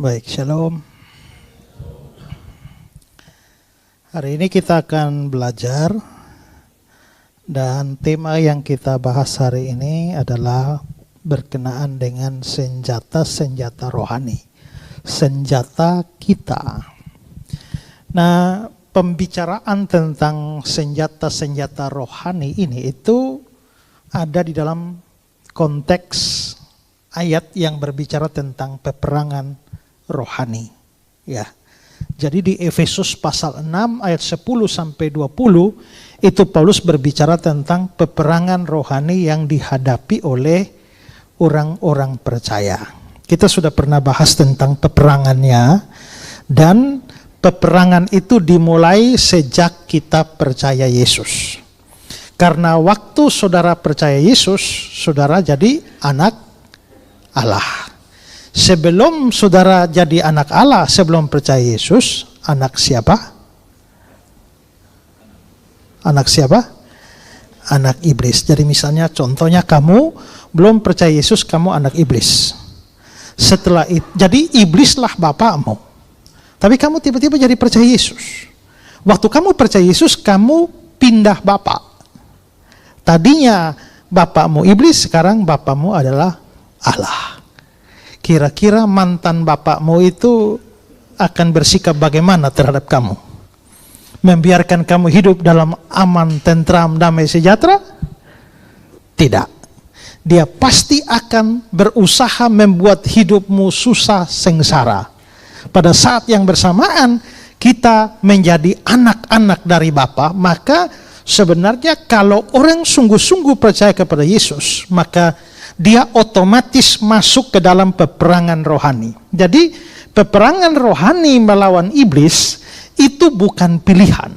Baik, shalom. Hari ini kita akan belajar dan tema yang kita bahas hari ini adalah berkenaan dengan senjata-senjata rohani, senjata kita. Nah, pembicaraan tentang senjata-senjata rohani ini itu ada di dalam konteks ayat yang berbicara tentang peperangan rohani, ya. Jadi di Efesus pasal 6 ayat 10 sampai 20 itu Paulus berbicara tentang peperangan rohani yang dihadapi oleh orang-orang percaya. Kita sudah pernah bahas tentang peperangannya, dan peperangan itu dimulai sejak kita percaya Yesus. Karena waktu saudara percaya Yesus, saudara jadi anak Allah. Sebelum saudara jadi anak Allah, sebelum percaya Yesus, anak siapa? Anak siapa? Anak iblis. Jadi misalnya contohnya kamu belum percaya Yesus, kamu anak iblis. Setelah itu, jadi iblislah bapakmu. Tapi kamu tiba-tiba jadi percaya Yesus. Waktu kamu percaya Yesus, kamu pindah bapak. Tadinya bapakmu iblis, sekarang bapakmu adalah Allah. Kira-kira mantan bapakmu itu akan bersikap bagaimana terhadap kamu? Membiarkan kamu hidup dalam aman, tentram, damai, sejahtera? Tidak. Dia pasti akan berusaha membuat hidupmu susah, sengsara. Pada saat yang bersamaan kita menjadi anak-anak dari Bapa, maka sebenarnya kalau orang sungguh-sungguh percaya kepada Yesus, maka dia otomatis masuk ke dalam peperangan rohani. Jadi peperangan rohani melawan iblis itu bukan pilihan.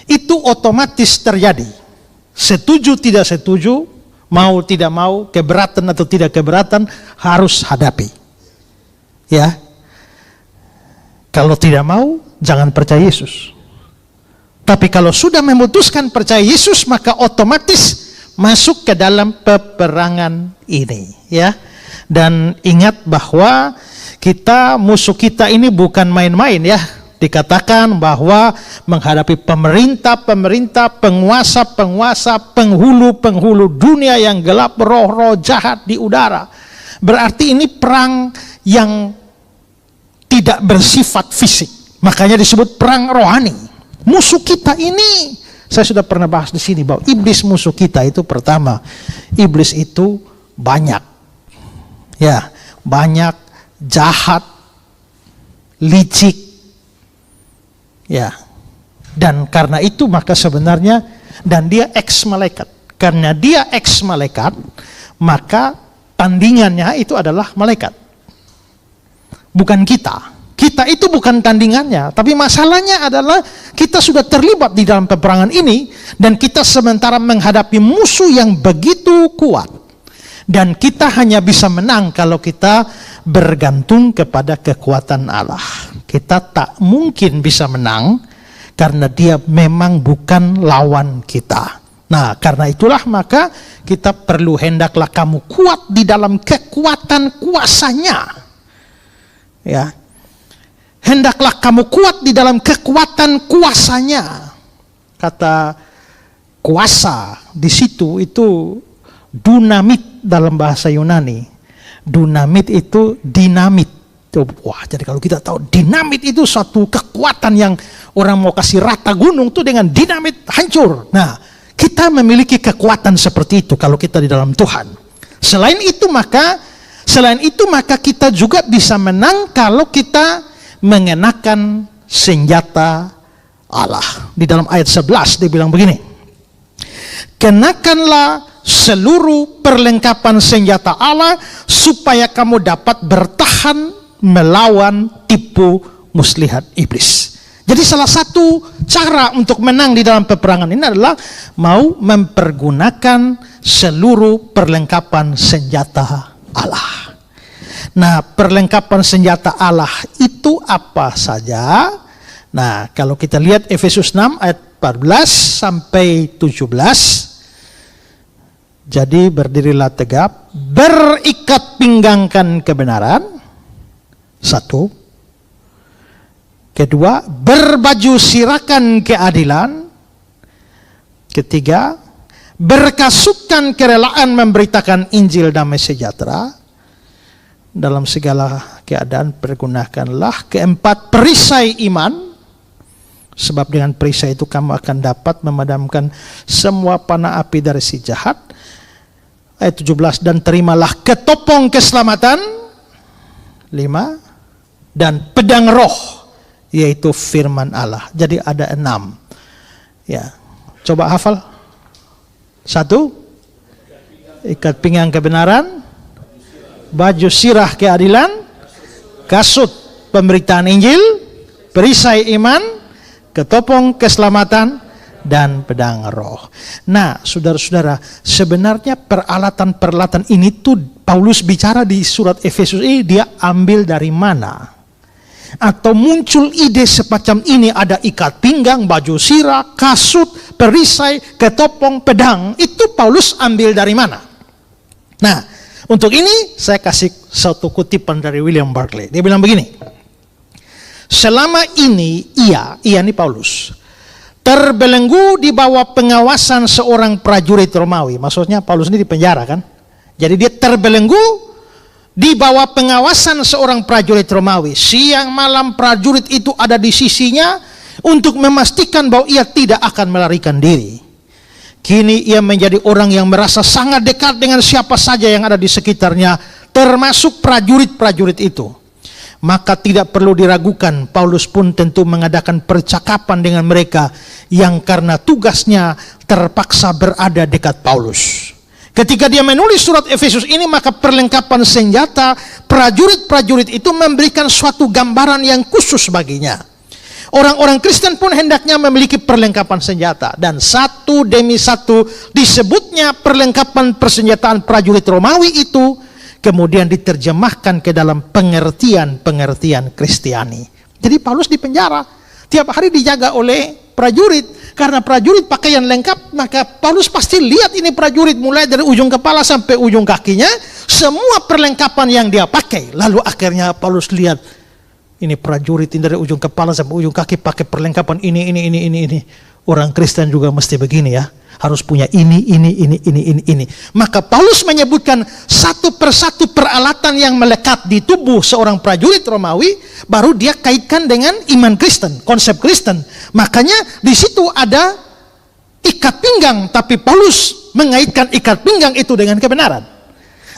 Itu otomatis terjadi. Setuju tidak setuju, mau tidak mau, keberatan atau tidak keberatan, harus hadapi. Ya. Kalau tidak mau, jangan percaya Yesus. Tapi kalau sudah memutuskan percaya Yesus, maka otomatis masuk ke dalam peperangan ini, ya. Dan ingat bahwa musuh kita ini bukan main-main, ya. Dikatakan bahwa menghadapi pemerintah, penguasa, penghulu dunia yang gelap, roh-roh jahat di udara. Berarti ini perang yang tidak bersifat fisik. Makanya disebut perang rohani. Musuh kita ini, saya sudah pernah bahas di sini bahwa iblis musuh kita itu pertama, iblis itu banyak, ya, banyak, jahat, licik, ya, dan karena itu maka sebenarnya, dan dia ex malaikat. Karena dia ex malaikat, maka tandingannya itu adalah malaikat, bukan kita. Kita itu bukan tandingannya, tapi masalahnya adalah kita sudah terlibat di dalam peperangan ini, dan kita sementara menghadapi musuh yang begitu kuat. Dan kita hanya bisa menang kalau kita bergantung kepada kekuatan Allah. Kita tak mungkin bisa menang karena dia memang bukan lawan kita. Nah, karena itulah maka kita perlu, hendaklah kamu kuat di dalam kekuatan kuasanya. Ya. Hendaklah kamu kuat di dalam kekuatan kuasanya. Kata kuasa di situ itu dunamit dalam bahasa Yunani. Dunamit itu dinamit. Wah, jadi kalau kita tahu dinamit itu suatu kekuatan yang orang mau kasih rata gunung tuh dengan dinamit hancur. Nah, kita memiliki kekuatan seperti itu kalau kita di dalam Tuhan. Selain itu maka kita juga bisa menang kalau kita mengenakan senjata Allah. Di dalam ayat 11 dia bilang begini, kenakanlah seluruh perlengkapan senjata Allah supaya kamu dapat bertahan melawan tipu muslihat iblis. Jadi salah satu cara untuk menang di dalam peperangan ini adalah mau mempergunakan seluruh perlengkapan senjata Allah. Nah, perlengkapan senjata Allah itu apa saja? Nah, kalau kita lihat Efesus 6 ayat 14 sampai 17. Jadi berdirilah tegap, berikat pinggangkan kebenaran, Satu. Kedua, berbaju sirakan keadilan. Ketiga, berkasutkan kerelaan memberitakan Injil damai sejahtera. Dalam segala keadaan pergunakanlah. Keempat, perisai iman. Sebab dengan perisai itu kamu akan dapat memadamkan semua panah api dari si jahat. Ayat 17, dan terimalah ketopong keselamatan. 5, dan pedang roh, yaitu firman Allah. Jadi ada 6. Ya, coba hafal. 1, ikat pinggang kebenaran, baju sirah keadilan, kasut pemberitaan Injil, perisai iman, ketopong keselamatan, dan pedang roh. Nah, saudara-saudara, sebenarnya peralatan-peralatan ini tuh Paulus bicara di surat Efesus ini, dia ambil dari mana? Atau muncul ide semacam ini, ada ikat pinggang, baju sirah, kasut, perisai, ketopong, pedang. Itu Paulus ambil dari mana? Nah, untuk ini saya kasih satu kutipan dari William Barclay. Dia bilang begini, selama ini ia ini Paulus, terbelenggu di bawah pengawasan seorang prajurit Romawi. Maksudnya Paulus ini di penjara kan? Jadi dia terbelenggu di bawah pengawasan seorang prajurit Romawi. Siang malam prajurit itu ada di sisinya untuk memastikan bahwa ia tidak akan melarikan diri. Kini ia menjadi orang yang merasa sangat dekat dengan siapa saja yang ada di sekitarnya, termasuk prajurit-prajurit itu. Maka tidak perlu diragukan, Paulus pun tentu mengadakan percakapan dengan mereka yang karena tugasnya terpaksa berada dekat Paulus. Ketika dia menulis surat Efesus ini, maka perlengkapan senjata prajurit-prajurit itu memberikan suatu gambaran yang khusus baginya. Orang-orang Kristen pun hendaknya memiliki perlengkapan senjata, dan satu demi satu disebutnya perlengkapan persenjataan prajurit Romawi itu kemudian diterjemahkan ke dalam pengertian-pengertian Kristiani. Jadi Paulus di penjara, tiap hari dijaga oleh prajurit. Karena prajurit pakaian lengkap, maka Paulus pasti lihat ini prajurit mulai dari ujung kepala sampai ujung kakinya, semua perlengkapan yang dia pakai. Lalu akhirnya Paulus lihat, ini prajurit ini dari ujung kepala sampai ujung kaki pakai perlengkapan ini. Orang Kristen juga mesti begini ya. Harus punya ini. Maka Paulus menyebutkan satu persatu peralatan yang melekat di tubuh seorang prajurit Romawi, baru dia kaitkan dengan iman Kristen, konsep Kristen. Makanya di situ ada ikat pinggang, tapi Paulus mengaitkan ikat pinggang itu dengan kebenaran.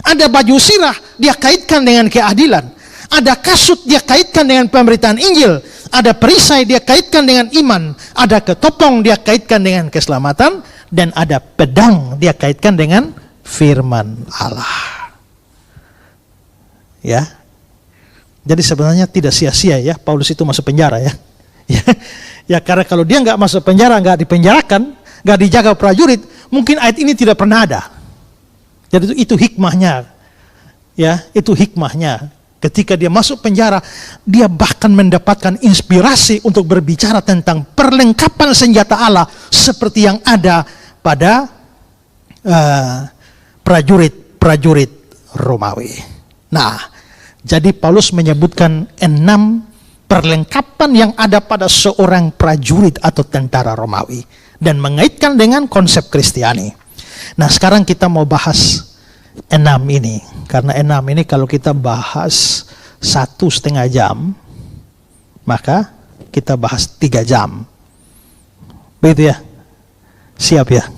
Ada baju sirah, dia kaitkan dengan keadilan. Ada kasut, dia kaitkan dengan pemberitaan Injil. Ada perisai, dia kaitkan dengan iman. Ada ketopong, dia kaitkan dengan keselamatan. Dan ada pedang, dia kaitkan dengan firman Allah. Ya. Jadi sebenarnya tidak sia-sia ya Paulus itu masuk penjara ya. Ya karena kalau dia nggak masuk penjara, nggak dipenjarakan, nggak dijaga prajurit, mungkin ayat ini tidak pernah ada. Jadi itu hikmahnya. Ya, itu hikmahnya. Ketika dia masuk penjara, dia bahkan mendapatkan inspirasi untuk berbicara tentang perlengkapan senjata Allah seperti yang ada pada prajurit-prajurit Romawi. Nah, jadi Paulus menyebutkan 6 perlengkapan yang ada pada seorang prajurit atau tentara Romawi dan mengaitkan dengan konsep Kristiani. Nah, sekarang kita mau bahas 6 ini. Karena 6 ini kalau kita bahas 1,5 jam, maka kita bahas 3 jam. Begitu ya? Siap ya?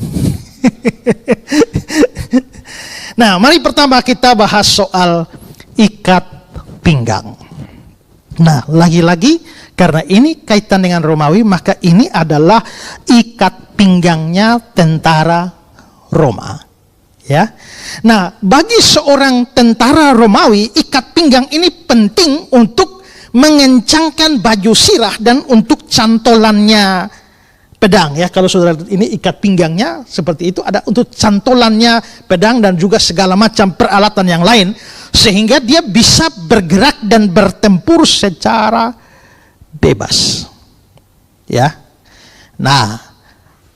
Nah, mari pertama kita bahas soal ikat pinggang. Nah, lagi-lagi karena ini kaitan dengan Romawi, maka ini adalah ikat pinggangnya tentara Roma. Ya. Nah, bagi seorang tentara Romawi, ikat pinggang ini penting untuk mengencangkan baju sirah dan untuk cantolannya pedang. Ya, kalau saudara ini ikat pinggangnya seperti itu, ada untuk cantolannya pedang dan juga segala macam peralatan yang lain, sehingga dia bisa bergerak dan bertempur secara bebas. Ya. Nah,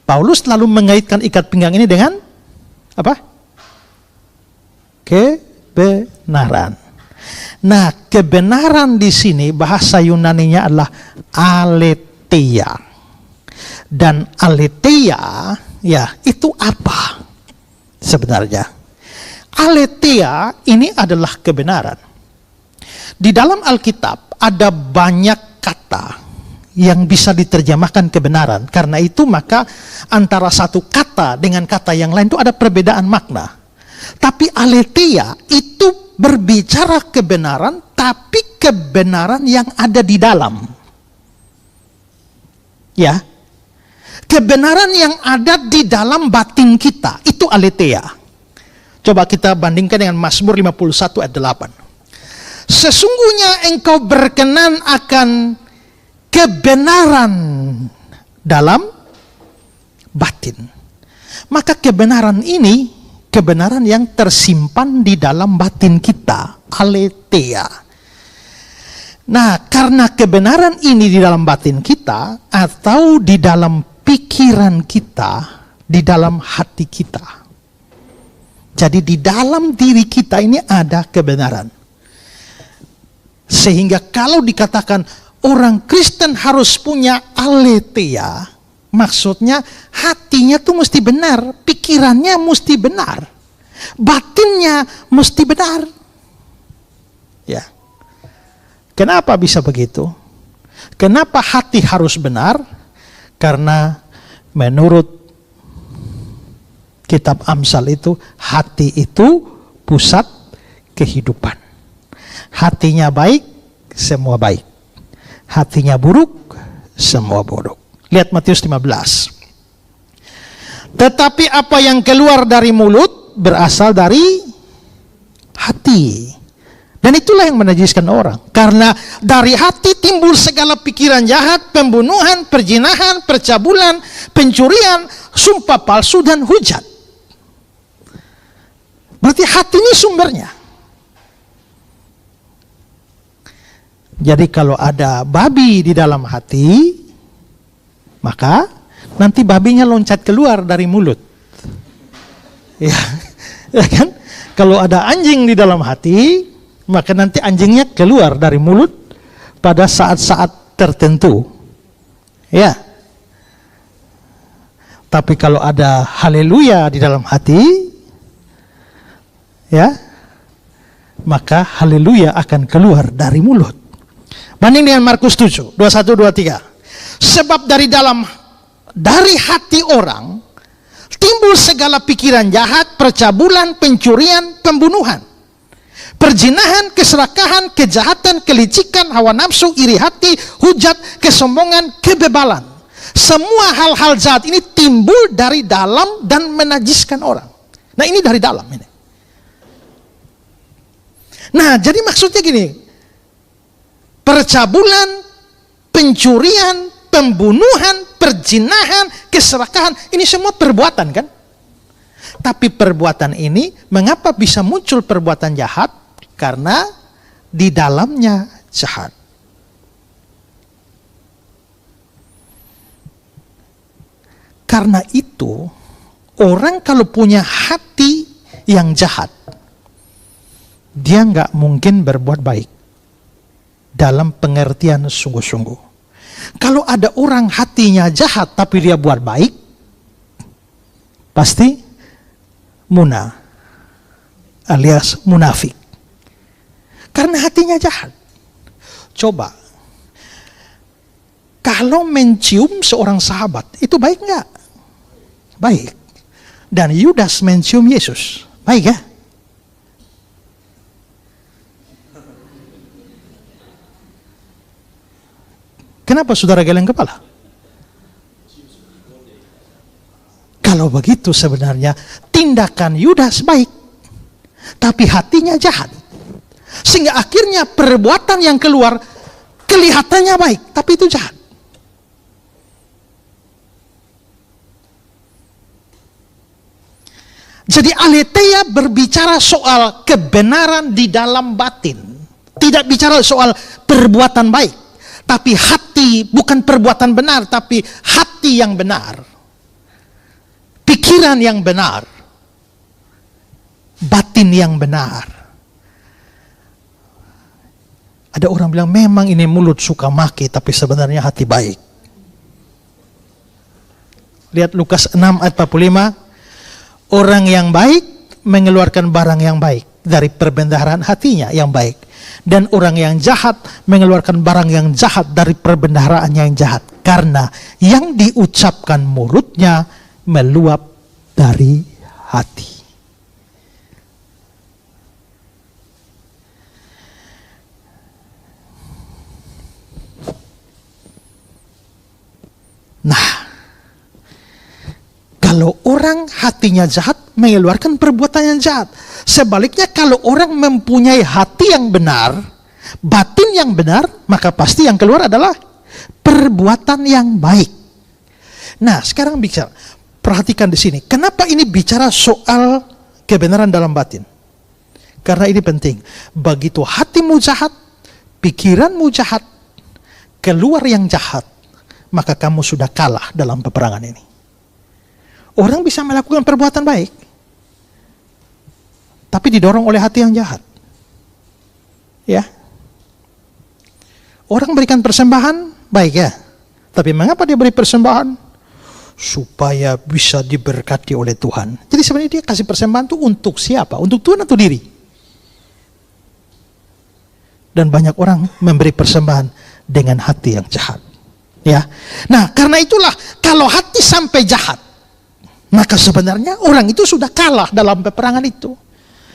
Paulus lalu mengaitkan ikat pinggang ini dengan apa? Kebenaran. Nah, kebenaran di sini bahasa Yunaninya adalah aletheia. Dan aletheia, ya, itu apa sebenarnya? Aletheia ini adalah kebenaran. Di dalam Alkitab ada banyak kata yang bisa diterjemahkan kebenaran. Karena itu maka antara satu kata dengan kata yang lain itu ada perbedaan makna. Tapi aletheia itu berbicara kebenaran, tapi kebenaran yang ada di dalam. Ya. Kebenaran yang ada di dalam batin kita, itu aletheia. Coba kita bandingkan dengan Mazmur 51 ayat 8. Sesungguhnya engkau berkenan akan kebenaran dalam batin. Maka kebenaran ini, kebenaran yang tersimpan di dalam batin kita, aletheia. Nah, karena kebenaran ini di dalam batin kita, atau di dalam pikiran kita, di dalam hati kita. Jadi di dalam diri kita ini ada kebenaran. Sehingga kalau dikatakan orang Kristen harus punya aletheia, maksudnya hatinya tuh mesti benar, pikirannya mesti benar, batinnya mesti benar. Ya. Kenapa bisa begitu? Kenapa hati harus benar? Karena menurut kitab Amsal itu, hati itu pusat kehidupan. Hatinya baik, semua baik. Hatinya buruk, semua buruk. Lihat Matius 15. Tetapi apa yang keluar dari mulut berasal dari hati. Dan itulah yang menajiskan orang. Karena dari hati timbul segala pikiran jahat, pembunuhan, perzinahan, percabulan, pencurian, sumpah palsu, dan hujat. Berarti hati ini sumbernya. Jadi kalau ada babi di dalam hati, maka nanti babinya loncat keluar dari mulut. Ya, ya kan? Kalau ada anjing di dalam hati, maka nanti anjingnya keluar dari mulut pada saat-saat tertentu. Ya. Tapi kalau ada haleluya di dalam hati, ya, maka haleluya akan keluar dari mulut. Banding dengan Markus 7, 21, 23. Sebab dari hati orang timbul segala pikiran jahat, percabulan, pencurian, pembunuhan, perzinahan, keserakahan, kejahatan, kelicikan, hawa nafsu, iri hati, hujat, kesombongan, kebebalan. Semua hal-hal jahat ini timbul dari dalam dan menajiskan orang. Nah, ini dari dalam ini. Nah, jadi maksudnya gini. Percabulan, pencurian, pembunuhan, perzinahan, keserakahan, ini semua perbuatan kan? Tapi perbuatan ini, mengapa bisa muncul perbuatan jahat? Karena di dalamnya jahat. Karena itu, orang kalau punya hati yang jahat, dia nggak mungkin berbuat baik. Dalam pengertian sungguh-sungguh. Kalau ada orang hatinya jahat tapi dia buat baik, pasti muna alias munafik. Karena hatinya jahat. Coba, kalau mencium seorang sahabat, itu baik nggak? Baik. Dan Yudas mencium Yesus, baik ya? Kenapa saudara geleng kepala? Kalau begitu sebenarnya tindakan Yudas baik, tapi hatinya jahat. Sehingga akhirnya perbuatan yang keluar kelihatannya baik, tapi itu jahat. Jadi aletheia berbicara soal kebenaran di dalam batin. Tidak bicara soal perbuatan baik. Tapi hati bukan perbuatan benar, tapi hati yang benar. Pikiran yang benar. Batin yang benar. Ada orang bilang memang ini mulut suka maki, tapi sebenarnya hati baik. Lihat Lukas 6 ayat 45. Orang yang baik mengeluarkan barang yang baik dari perbendaharaan hatinya yang baik. Dan orang yang jahat mengeluarkan barang yang jahat dari perbendaharaannya yang jahat. Karena yang diucapkan mulutnya meluap dari hati. Nah, kalau orang hatinya jahat, mengeluarkan perbuatan yang jahat. Sebaliknya kalau orang mempunyai hati yang benar, batin yang benar, maka pasti yang keluar adalah perbuatan yang baik. Nah, sekarang bicara, perhatikan di sini. Kenapa ini bicara soal kebenaran dalam batin? Karena ini penting. Begitu hatimu jahat, pikiranmu jahat, keluar yang jahat, maka kamu sudah kalah dalam peperangan ini. Orang bisa melakukan perbuatan baik, tapi didorong oleh hati yang jahat. Ya. Orang berikan persembahan, baik ya. Tapi mengapa dia beri persembahan? Supaya bisa diberkati oleh Tuhan. Jadi sebenarnya dia kasih persembahan itu untuk siapa? Untuk Tuhan atau diri? Dan banyak orang memberi persembahan dengan hati yang jahat. Ya. Nah, karena itulah kalau hati sampai jahat, maka sebenarnya orang itu sudah kalah dalam peperangan itu.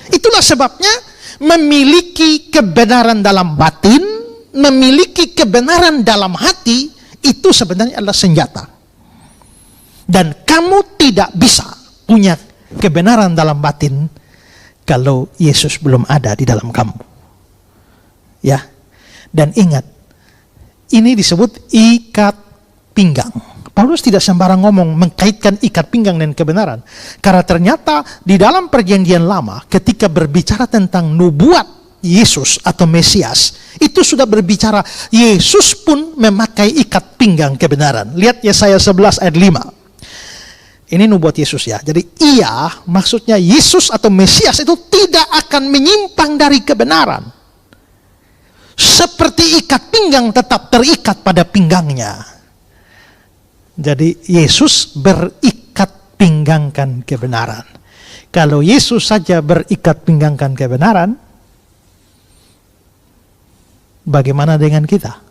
Itulah sebabnya memiliki kebenaran dalam batin, memiliki kebenaran dalam hati, itu sebenarnya adalah senjata. Dan kamu tidak bisa punya kebenaran dalam batin kalau Yesus belum ada di dalam kamu. Ya. Dan ingat, ini disebut ikat pinggang. Paulus tidak sembarang ngomong mengkaitkan ikat pinggang dan kebenaran. Karena ternyata di dalam perjanjian lama ketika berbicara tentang nubuat Yesus atau Mesias, itu sudah berbicara Yesus pun memakai ikat pinggang kebenaran. Lihat Yesaya 11 ayat 5. Ini nubuat Yesus ya. Jadi maksudnya Yesus atau Mesias itu tidak akan menyimpang dari kebenaran. Seperti ikat pinggang tetap terikat pada pinggangnya. Jadi Yesus berikat pinggangkan kebenaran. Kalau Yesus saja berikat pinggangkan kebenaran, bagaimana dengan kita?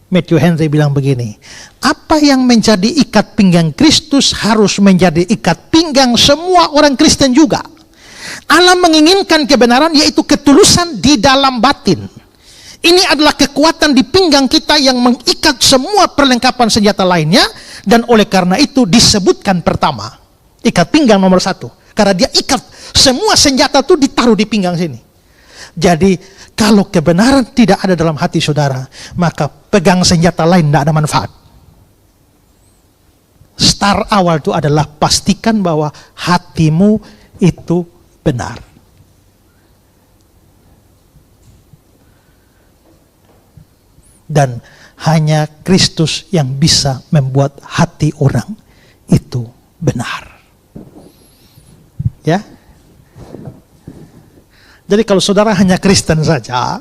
Matthew Henry bilang begini, apa yang menjadi ikat pinggang Kristus harus menjadi ikat pinggang semua orang Kristen juga. Allah menginginkan kebenaran, yaitu ketulusan di dalam batin. Ini adalah kekuatan di pinggang kita yang mengikat semua perlengkapan senjata lainnya. Dan oleh karena itu disebutkan pertama, ikat pinggang nomor 1. Karena dia ikat semua senjata itu ditaruh di pinggang sini. Jadi kalau kebenaran tidak ada dalam hati saudara, maka pegang senjata lain tidak ada manfaat. Start awal itu adalah pastikan bahwa hatimu itu benar. Dan hanya Kristus yang bisa membuat hati orang itu benar. Ya. Jadi kalau saudara hanya Kristen saja,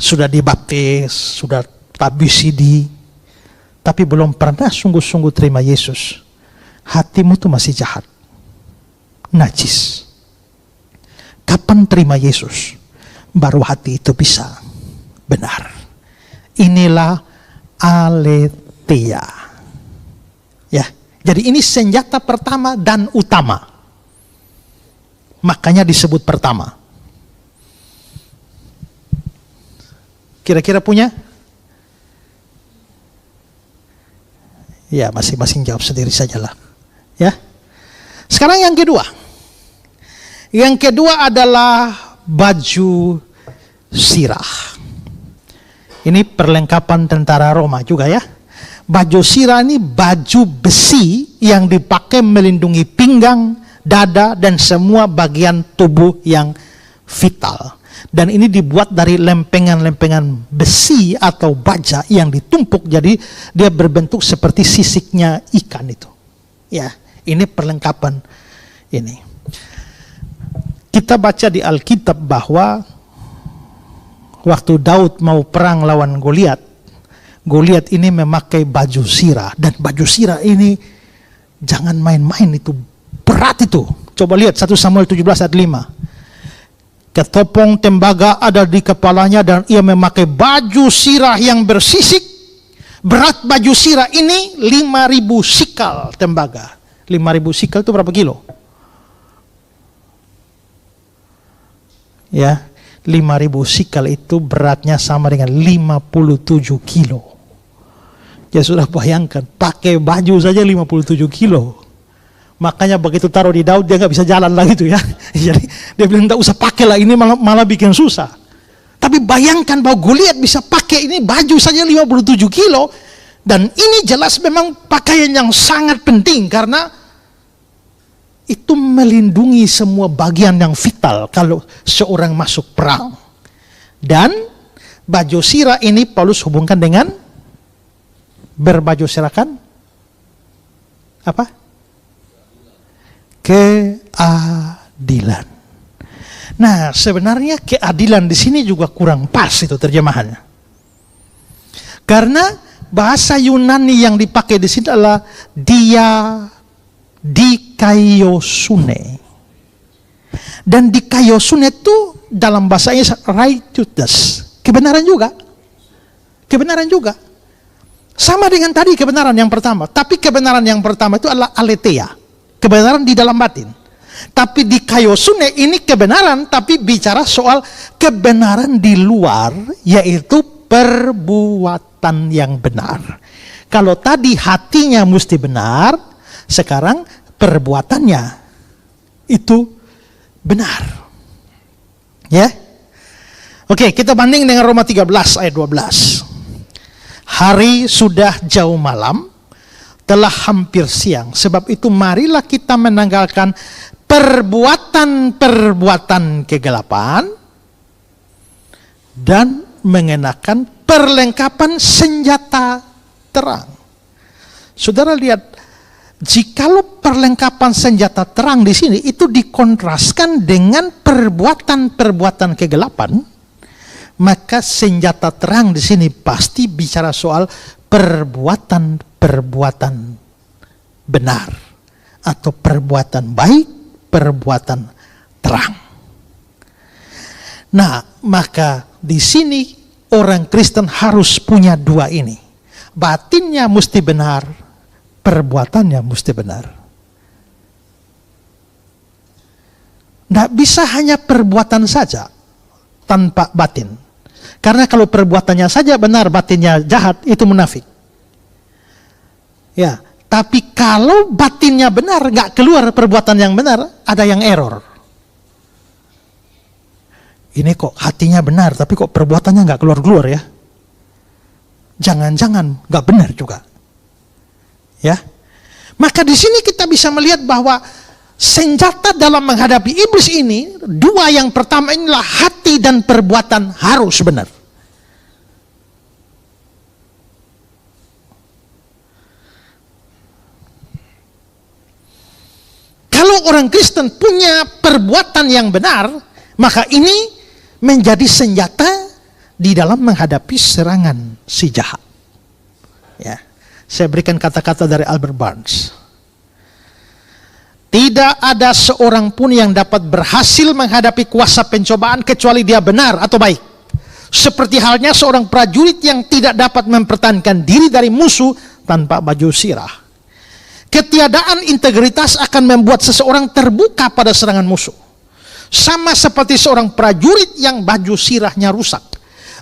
sudah dibaptis, sudah tabisidi, tapi belum pernah sungguh-sungguh terima Yesus, hatimu tuh masih jahat, najis. Kapan terima Yesus, baru hati itu bisa benar. Inilah aletheia. Ya, jadi ini senjata pertama dan utama. Makanya disebut pertama. Kira-kira punya? Ya, masing-masing jawab sendiri sajalah. Ya. Sekarang yang kedua. Yang kedua adalah baju sirah. Ini perlengkapan tentara Roma juga ya. Baju sirah ini baju besi yang dipakai melindungi pinggang, dada, dan semua bagian tubuh yang vital. Dan ini dibuat dari lempengan-lempengan besi atau baja yang ditumpuk, jadi dia berbentuk seperti sisiknya ikan itu. Ya, ini perlengkapan ini. Kita baca di Alkitab bahwa waktu Daud mau perang lawan Goliat, Goliat ini memakai baju sirah, dan baju sirah ini jangan main-main, itu berat itu. Coba lihat 1 Samuel 17 ayat 5. Ketopong tembaga ada di kepalanya dan ia memakai baju sirah yang bersisik. Berat baju sirah ini 5.000 sikal tembaga. 5.000 sikal itu berapa kilo? Ya, 5.000 sikal itu beratnya sama dengan 57 kilo. Ya sudah bayangkan, pakai baju saja 57 kilo. Makanya begitu taruh di Daud dia nggak bisa jalan lagi tuh ya. Jadi dia bilang nggak usah pakai lah, ini malah bikin susah. Tapi bayangkan bahwa Goliat bisa pakai ini baju saja 57 kilo. Dan ini jelas memang pakaian yang sangat penting karena itu melindungi semua bagian yang vital kalau seorang masuk perang. Dan baju sirah ini Paulus hubungkan dengan berbaju sirah kan? Apa? Keadilan. Nah, sebenarnya keadilan di sini juga kurang pas itu terjemahannya. Karena bahasa Yunani yang dipakai di sini adalah dikaiosune. Dan dikaiosune itu dalam bahasanya righteousness, kebenaran juga. Kebenaran juga. Sama dengan tadi kebenaran yang pertama, tapi kebenaran yang pertama itu adalah aletheia, kebenaran di dalam batin. Tapi dikaiosune ini kebenaran, tapi bicara soal kebenaran di luar, yaitu perbuatan yang benar. Kalau tadi hatinya mesti benar, sekarang perbuatannya itu benar. Ya. Oke, kita banding dengan Roma 13 ayat 12. Hari sudah jauh malam, telah hampir siang. Sebab itu marilah kita menanggalkan perbuatan-perbuatan kegelapan dan mengenakan perlengkapan senjata terang. Saudara lihat, jikalau perlengkapan senjata terang di sini itu dikontraskan dengan perbuatan-perbuatan kegelapan, maka senjata terang di sini pasti bicara soal perbuatan-perbuatan benar atau perbuatan baik, perbuatan terang. Nah, maka di sini orang Kristen harus punya dua ini. Batinnya mesti benar, perbuatannya mesti benar. Tidak bisa hanya perbuatan saja tanpa batin. Karena kalau perbuatannya saja benar, batinnya jahat, itu munafik. Ya, tapi kalau batinnya benar, nggak keluar perbuatan yang benar, ada yang error. Ini kok hatinya benar, tapi kok perbuatannya nggak keluar-keluar ya? Jangan-jangan nggak benar juga. Ya, maka di sini kita bisa melihat bahwa senjata dalam menghadapi iblis ini, dua. Yang pertama inilah hati dan perbuatan harus benar. Kalau orang Kristen punya perbuatan yang benar, maka ini menjadi senjata di dalam menghadapi serangan si jahat. Ya, saya berikan kata-kata dari Albert Barnes. Tidak ada seorang pun yang dapat berhasil menghadapi kuasa pencobaan kecuali dia benar atau baik. Seperti halnya seorang prajurit yang tidak dapat mempertahankan diri dari musuh tanpa baju sirah. Ketiadaan integritas akan membuat seseorang terbuka pada serangan musuh. Sama seperti seorang prajurit yang baju sirahnya rusak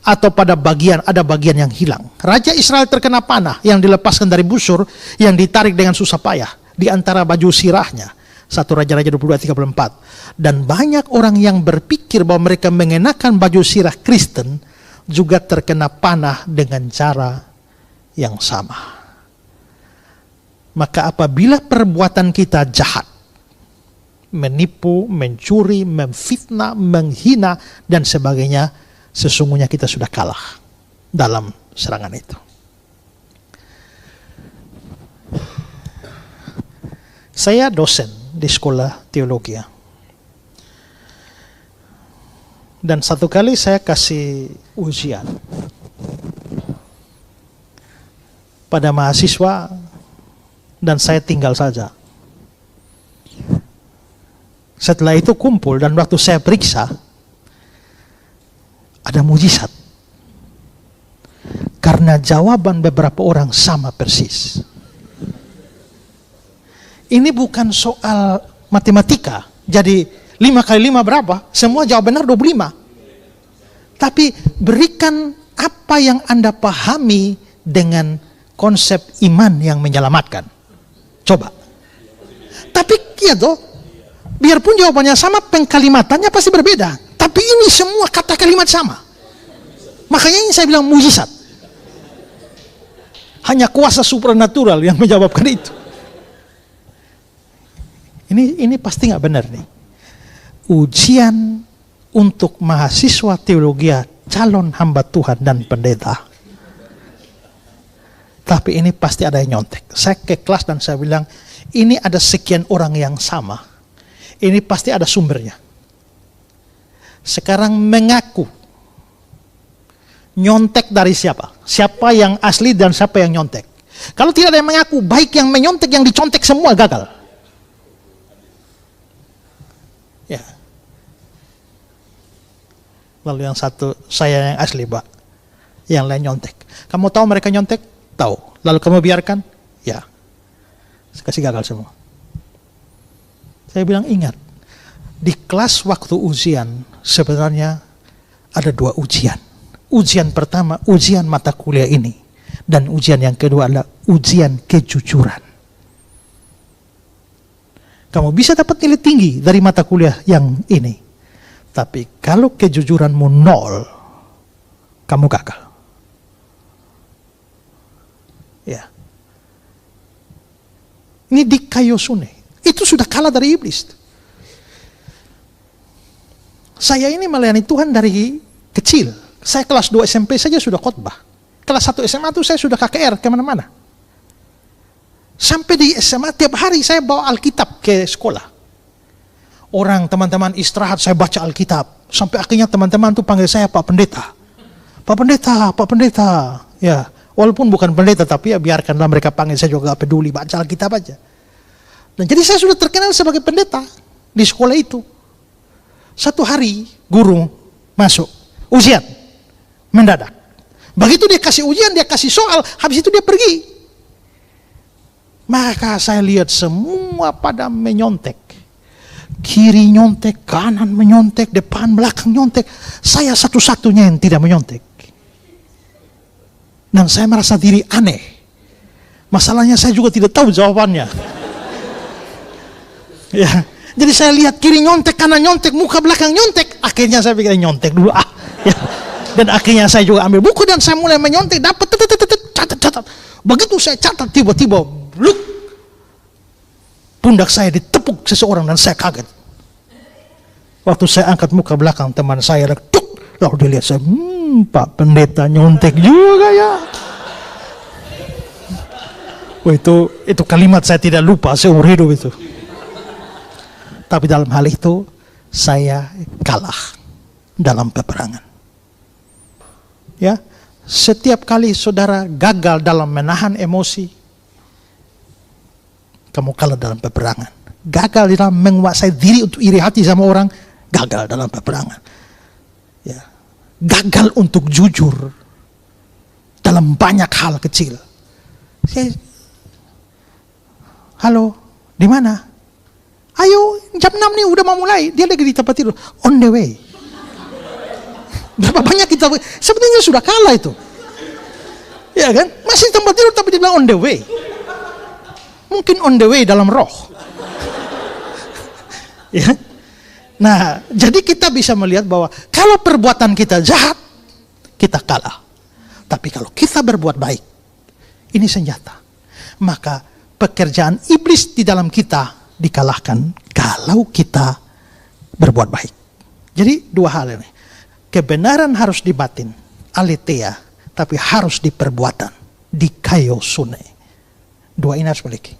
atau ada bagian yang hilang. Raja Israel terkena panah yang dilepaskan dari busur yang ditarik dengan susah payah di antara baju sirahnya. 1 Raja-Raja 22:34. Dan banyak orang yang berpikir bahwa mereka mengenakan baju sirah Kristen juga terkena panah dengan cara yang sama. Maka apabila perbuatan kita jahat, menipu, mencuri, memfitnah, menghina, dan sebagainya, sesungguhnya kita sudah kalah dalam serangan itu. Saya dosen di sekolah teologi. Dan satu kali saya kasih ujian pada mahasiswa dan saya tinggal saja. Setelah itu kumpul dan waktu saya periksa ada mujizat. Karena jawaban beberapa orang sama persis. Ini bukan soal matematika. Jadi 5 kali 5 berapa? Semua jawab benar 25. Tapi berikan apa yang Anda pahami dengan konsep iman yang menyelamatkan. Coba. Tapi ya toh, biarpun jawabannya sama, pengkalimatannya pasti berbeda. Tapi ini semua kata kalimat sama. Makanya ini saya bilang mujizat. Hanya kuasa supranatural yang menjawabkan itu. Ini pasti nggak benar nih. Ujian untuk mahasiswa teologi, calon hamba Tuhan dan pendeta. Tapi ini pasti ada yang nyontek. Saya ke kelas dan saya bilang, ini ada sekian orang yang sama. Ini pasti ada sumbernya. Sekarang mengaku. Nyontek dari siapa? Siapa yang asli dan siapa yang nyontek? Kalau tidak ada yang mengaku, baik yang menyontek yang dicontek semua gagal. Ya. Lalu yang satu, saya yang asli, Pak. Yang lain nyontek. Kamu tahu mereka nyontek? Tahu. Lalu kamu biarkan? Ya. Saya kasih gagal semua. Saya bilang ingat, di kelas waktu ujian sebenarnya ada 2 ujian. Ujian pertama, ujian mata kuliah ini. Dan ujian yang kedua adalah ujian kejujuran. Kamu bisa dapat nilai tinggi dari mata kuliah yang ini. Tapi kalau kejujuranmu 0, kamu gagal. Ya. Ini di Kaiosune. Itu sudah kalah dari iblis. Saya ini melayani Tuhan dari kecil. Saya kelas 2 SMP saja sudah khotbah. Kelas 1 SMA itu saya sudah KKR kemana-mana. Sampai di SMA tiap hari saya bawa Alkitab ke sekolah. Orang teman-teman istirahat saya baca Alkitab. Sampai akhirnya teman-teman tuh panggil saya Pak Pendeta. Pak Pendeta, Pak Pendeta. Ya, walaupun bukan pendeta tapi ya biarkanlah mereka panggil, saya juga gak peduli, baca Alkitab aja. Dan jadi saya sudah terkenal sebagai pendeta di sekolah itu. Satu hari guru masuk, ujian, mendadak. Begitu dia kasih ujian, dia kasih soal, habis itu dia pergi. Maka saya lihat semua pada menyontek. Kiri nyontek, kanan menyontek, depan belakang nyontek. Saya satu-satunya yang tidak menyontek. Dan saya merasa diri aneh. Masalahnya saya juga tidak tahu jawabannya. Ya, jadi saya lihat kiri nyontek, kanan nyontek, muka belakang nyontek. Akhirnya saya pikir nyontek dulu ya. Dan akhirnya saya juga ambil buku dan saya mulai menyontek, dapat catat. Begitu saya catat, tiba-tiba bluk, pundak saya ditepuk seseorang dan saya kaget. Waktu saya angkat muka belakang, teman saya lalu dia lihat saya, Pak Pendeta nyontek juga ya. Oh, itu kalimat saya tidak lupa seumur hidup itu. Tapi dalam hal itu saya kalah dalam peperangan. Ya, setiap kali saudara gagal dalam menahan emosi, kamu kalah dalam peperangan. Gagal dalam menguasai diri untuk iri hati sama orang, gagal dalam peperangan. Ya, gagal untuk jujur dalam banyak hal kecil. Halo, di mana? Ayo, jam 6 nih udah mau mulai. Dia lagi di tempat tidur. On the way. Berapa banyak kita, sebenarnya sudah kalah itu. Ya kan? Masih di tempat tidur tapi dia bilang on the way. Mungkin on the way dalam roh. Ya. Nah, jadi kita bisa melihat bahwa kalau perbuatan kita jahat, kita kalah. Tapi kalau kita berbuat baik, ini senjata. Maka pekerjaan iblis di dalam kita dikalahkan kalau kita berbuat baik. Jadi 2 hal ini. Kebenaran harus di batin, aletheia, tapi harus di perbuatan, di kaiosune. 2 ini harus memiliki.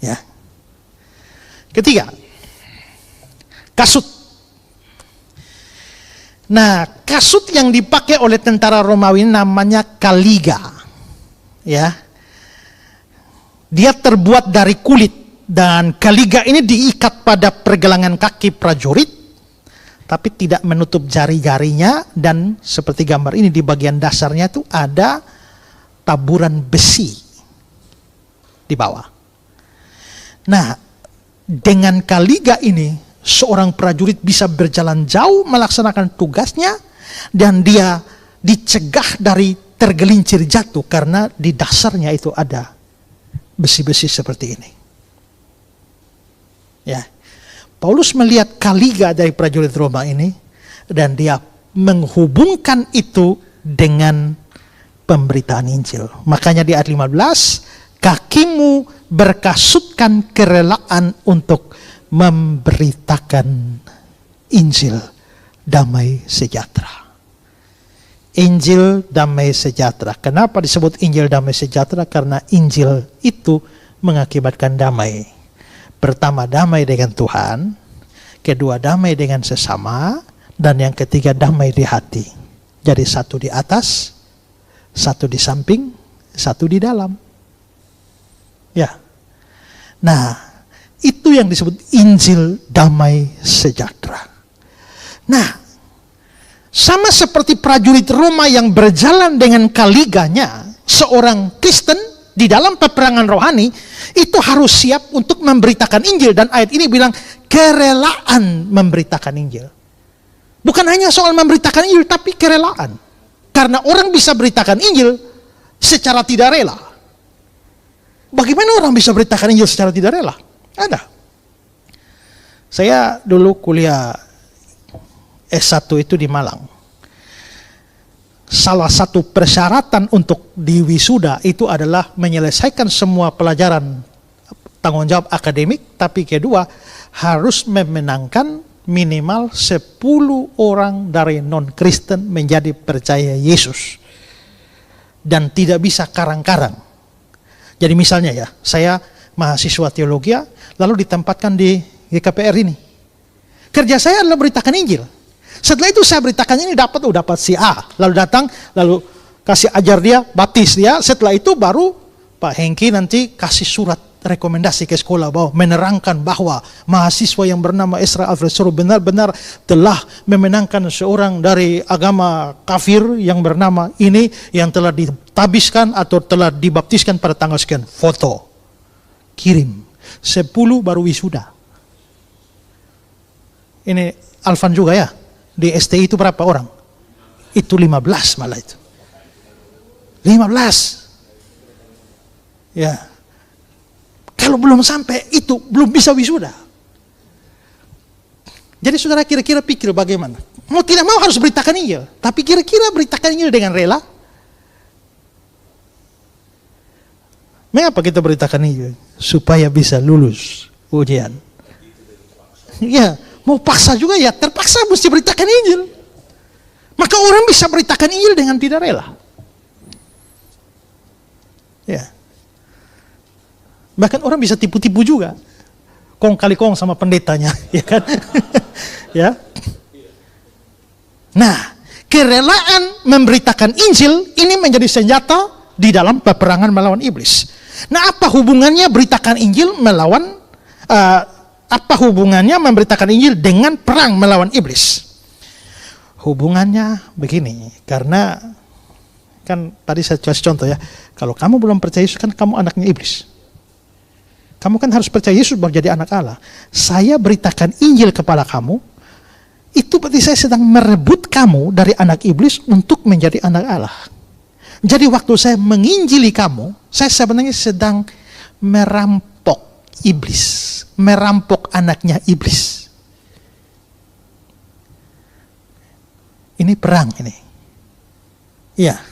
Ya. Ketiga, kasut. Nah, kasut yang dipakai oleh tentara Romawi namanya kaliga. Ya. Dia terbuat dari kulit dan kaliga ini diikat pada pergelangan kaki prajurit tapi tidak menutup jari-jarinya, dan seperti gambar ini di bagian dasarnya itu ada taburan besi di bawah. Nah, dengan kaliga ini seorang prajurit bisa berjalan jauh melaksanakan tugasnya dan dia dicegah dari tergelincir jatuh karena di dasarnya itu ada besi-besi seperti ini. Ya. Paulus melihat kaliga dari prajurit Roma ini dan dia menghubungkan itu dengan pemberitaan Injil. Makanya di ayat 15, kakimu berkasutkan kerelaan untuk memberitakan Injil damai sejahtera. Injil damai sejahtera. Kenapa disebut Injil damai sejahtera? Karena Injil itu mengakibatkan damai. Pertama, damai dengan Tuhan. Kedua, damai dengan sesama. Dan yang ketiga, damai di hati. Jadi satu di atas, satu di samping, satu di dalam. Ya. Nah, itu yang disebut Injil damai sejahtera. Nah, sama seperti prajurit Roma yang berjalan dengan kaliganya, seorang Kristen di dalam peperangan rohani itu harus siap untuk memberitakan Injil. Dan ayat ini bilang kerelaan memberitakan Injil. Bukan hanya soal memberitakan Injil, tapi kerelaan. Karena orang bisa beritakan Injil secara tidak rela. Bagaimana orang bisa beritakan Injil secara tidak rela? Ada. Saya dulu kuliah S1 itu di Malang. Salah satu persyaratan untuk diwisuda itu adalah menyelesaikan semua pelajaran tanggung jawab akademik, tapi kedua harus memenangkan minimal 10 orang dari non-Kristen menjadi percaya Yesus. Dan tidak bisa karang-karang. Jadi misalnya ya, saya mahasiswa teologi lalu ditempatkan di GKPR ini. Kerja saya adalah beritakan Injil. Setelah itu saya beritakan ini dapat si A, lalu datang, lalu kasih ajar dia, baptis dia. Setelah itu baru Pak Hengki nanti kasih surat rekomendasi ke sekolah bahwa menerangkan bahwa mahasiswa yang bernama Ezra Alfred Soro benar-benar telah memenangkan seorang dari agama kafir yang bernama ini yang telah ditabiskan atau telah dibaptiskan pada tanggal sekian. Foto, kirim, 10 baru wisuda. Ini Alvan juga ya. Di STI itu berapa orang? Itu 15 malah itu. 15. Ya. Kalau belum sampai itu belum bisa wisuda. Jadi saudara kira-kira pikir bagaimana? Mau tidak mau harus beritakan Injil, tapi kira-kira beritakan Injil dengan rela? Mengapa kita beritakan Injil? Supaya bisa lulus ujian. Ya. Mau paksa juga ya, terpaksa mesti beritakan Injil. Maka orang bisa beritakan Injil dengan tidak rela. Ya. Bahkan orang bisa tipu-tipu juga. Kong kali kong sama pendetanya, ya kan? Ya. Nah, kerelaan memberitakan Injil ini menjadi senjata di dalam peperangan melawan iblis. Nah, apa hubungannya beritakan Injil melawan apa hubungannya memberitakan Injil dengan perang melawan iblis? Hubungannya begini, karena kan tadi saya kasih contoh ya, kalau kamu belum percaya Yesus kan kamu anaknya iblis. Kamu kan harus percaya Yesus baru jadi anak Allah. Saya beritakan Injil kepada kamu, itu berarti saya sedang merebut kamu dari anak iblis untuk menjadi anak Allah. Jadi waktu saya menginjili kamu, saya sebenarnya sedang merampok iblis. Merampok anaknya iblis. Ini perang ini. Ya.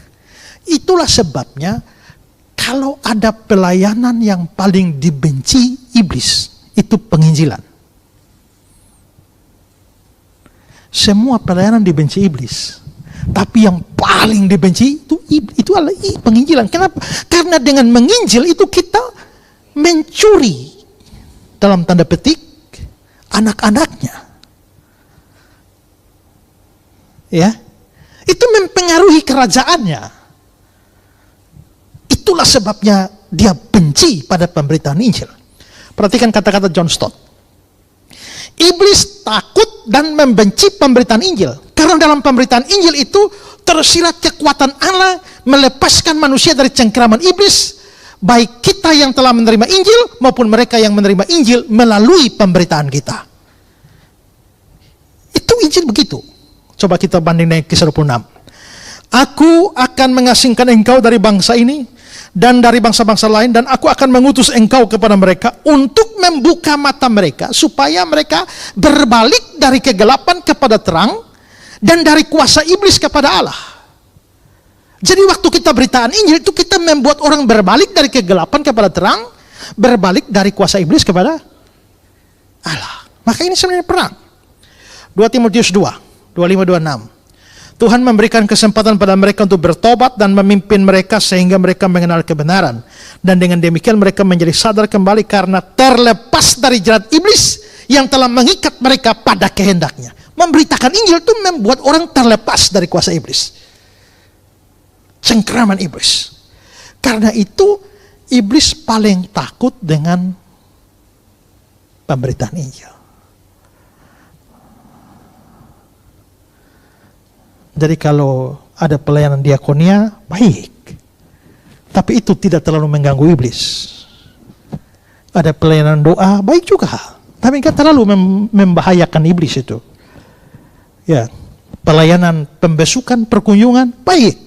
Itulah sebabnya kalau ada pelayanan yang paling dibenci iblis, itu penginjilan. Semua pelayanan dibenci iblis. Tapi yang paling dibenci itu adalah penginjilan. Kenapa? Karena dengan menginjil itu kita mencuri dalam tanda petik anak-anaknya. Ya, itu mempengaruhi kerajaannya. Itulah sebabnya dia benci pada pemberitaan Injil. Perhatikan kata-kata John Stott. Iblis takut dan membenci pemberitaan Injil. Karena dalam pemberitaan Injil itu tersirat kekuatan Allah melepaskan manusia dari cengkeraman iblis. Baik kita yang telah menerima Injil maupun mereka yang menerima Injil melalui pemberitaan kita. Itu Injil begitu. Coba kita banding dengan Kisah 26. Aku akan mengasingkan engkau dari bangsa ini dan dari bangsa-bangsa lain, dan aku akan mengutus engkau kepada mereka untuk membuka mata mereka supaya mereka berbalik dari kegelapan kepada terang dan dari kuasa iblis kepada Allah. Jadi waktu kita beritaan Injil itu kita membuat orang berbalik dari kegelapan kepada terang, berbalik dari kuasa iblis kepada Allah. Maka ini sebenarnya perang. 2 Timotius 2, 25-26. Tuhan memberikan kesempatan pada mereka untuk bertobat dan memimpin mereka sehingga mereka mengenal kebenaran. Dan dengan demikian mereka menjadi sadar kembali karena terlepas dari jerat iblis yang telah mengikat mereka pada kehendaknya. Memberitakan Injil itu membuat orang terlepas dari kuasa iblis. Cengkeraman iblis. Karena itu iblis paling takut dengan pemberitaan Injil. Jadi kalau ada pelayanan diakonia, baik. Tapi itu tidak terlalu mengganggu iblis. Ada pelayanan doa, baik juga. Tapi tidak terlalu membahayakan iblis itu. Ya, pelayanan pembesukan, perkunjungan, baik.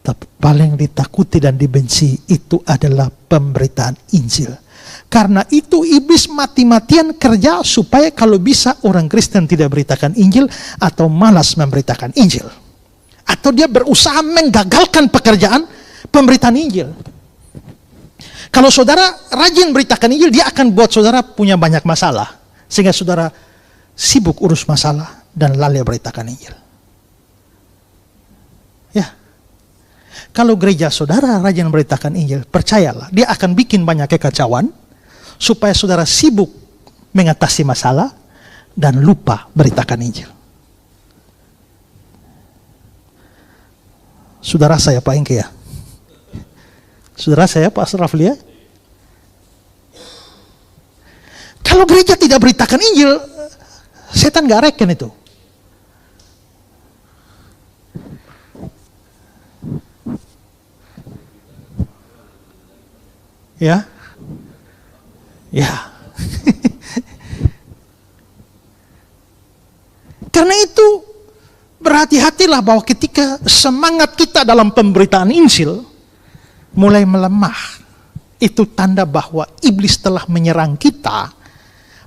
Tapi paling ditakuti dan dibenci itu adalah pemberitaan Injil. Karena itu iblis mati-matian kerja supaya kalau bisa orang Kristen tidak beritakan Injil atau malas memberitakan Injil. Atau dia berusaha menggagalkan pekerjaan pemberitaan Injil. Kalau saudara rajin beritakan Injil, dia akan buat saudara punya banyak masalah. Sehingga saudara sibuk urus masalah dan lalai beritakan Injil. Ya. Kalau gereja saudara rajin beritakan Injil, percayalah, dia akan bikin banyak kekacauan supaya saudara sibuk mengatasi masalah dan lupa beritakan Injil. Saudara saya Pak Engke ya? Saudara saya Pak Rafli ya? Kalau gereja tidak beritakan Injil, setan gak reken itu. Ya? Ya. Karena itu berhati-hatilah bahwa ketika semangat kita dalam pemberitaan Injil mulai melemah, itu tanda bahwa iblis telah menyerang kita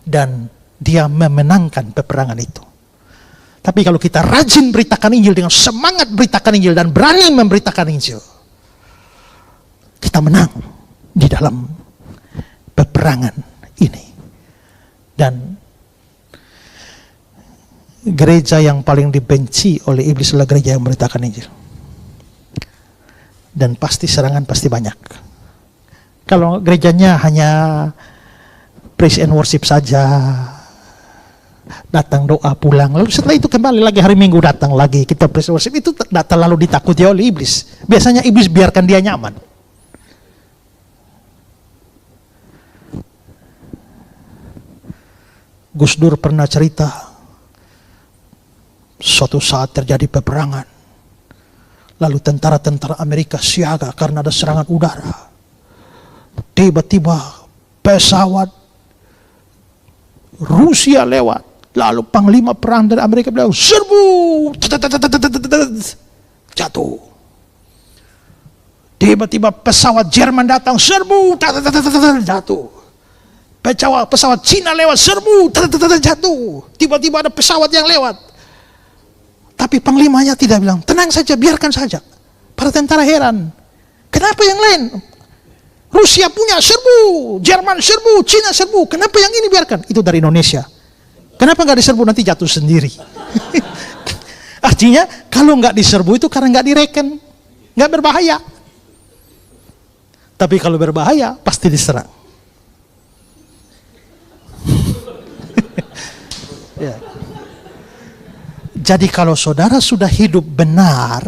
dan dia memenangkan peperangan itu. Tapi kalau kita rajin beritakan Injil dengan semangat beritakan Injil dan berani memberitakan Injil, kita menang di dalam peperangan ini. Dan gereja yang paling dibenci oleh iblis adalah gereja yang memberitakan Injil. Dan pasti serangan pasti banyak. Kalau gerejanya hanya praise and worship saja, datang doa pulang, lalu setelah itu kembali lagi hari Minggu datang lagi kita praise and worship, itu tidak terlalu ditakuti oleh iblis. Biasanya iblis biarkan dia nyaman. Gus Dur pernah cerita, suatu saat terjadi peperangan, lalu tentara-tentara Amerika siaga karena ada serangan udara. Tiba-tiba pesawat Rusia lewat, lalu panglima perang dari Amerika bilang, serbu, jatuh. Tiba-tiba pesawat Jerman datang, serbu, jatuh. Pesawat Cina lewat, serbu, jatuh. Tiba-tiba ada pesawat yang lewat. Tapi panglimanya tidak bilang, tenang saja, biarkan saja. Para tentara heran. Kenapa yang lain? Rusia punya, serbu. Jerman serbu, Cina serbu. Kenapa yang ini biarkan? Itu dari Indonesia. Kenapa nggak diserbu, nanti jatuh sendiri? Artinya, kalau nggak diserbu itu karena nggak direken. Nggak berbahaya. Tapi kalau berbahaya, pasti diserang. Ya. Jadi kalau saudara sudah hidup benar,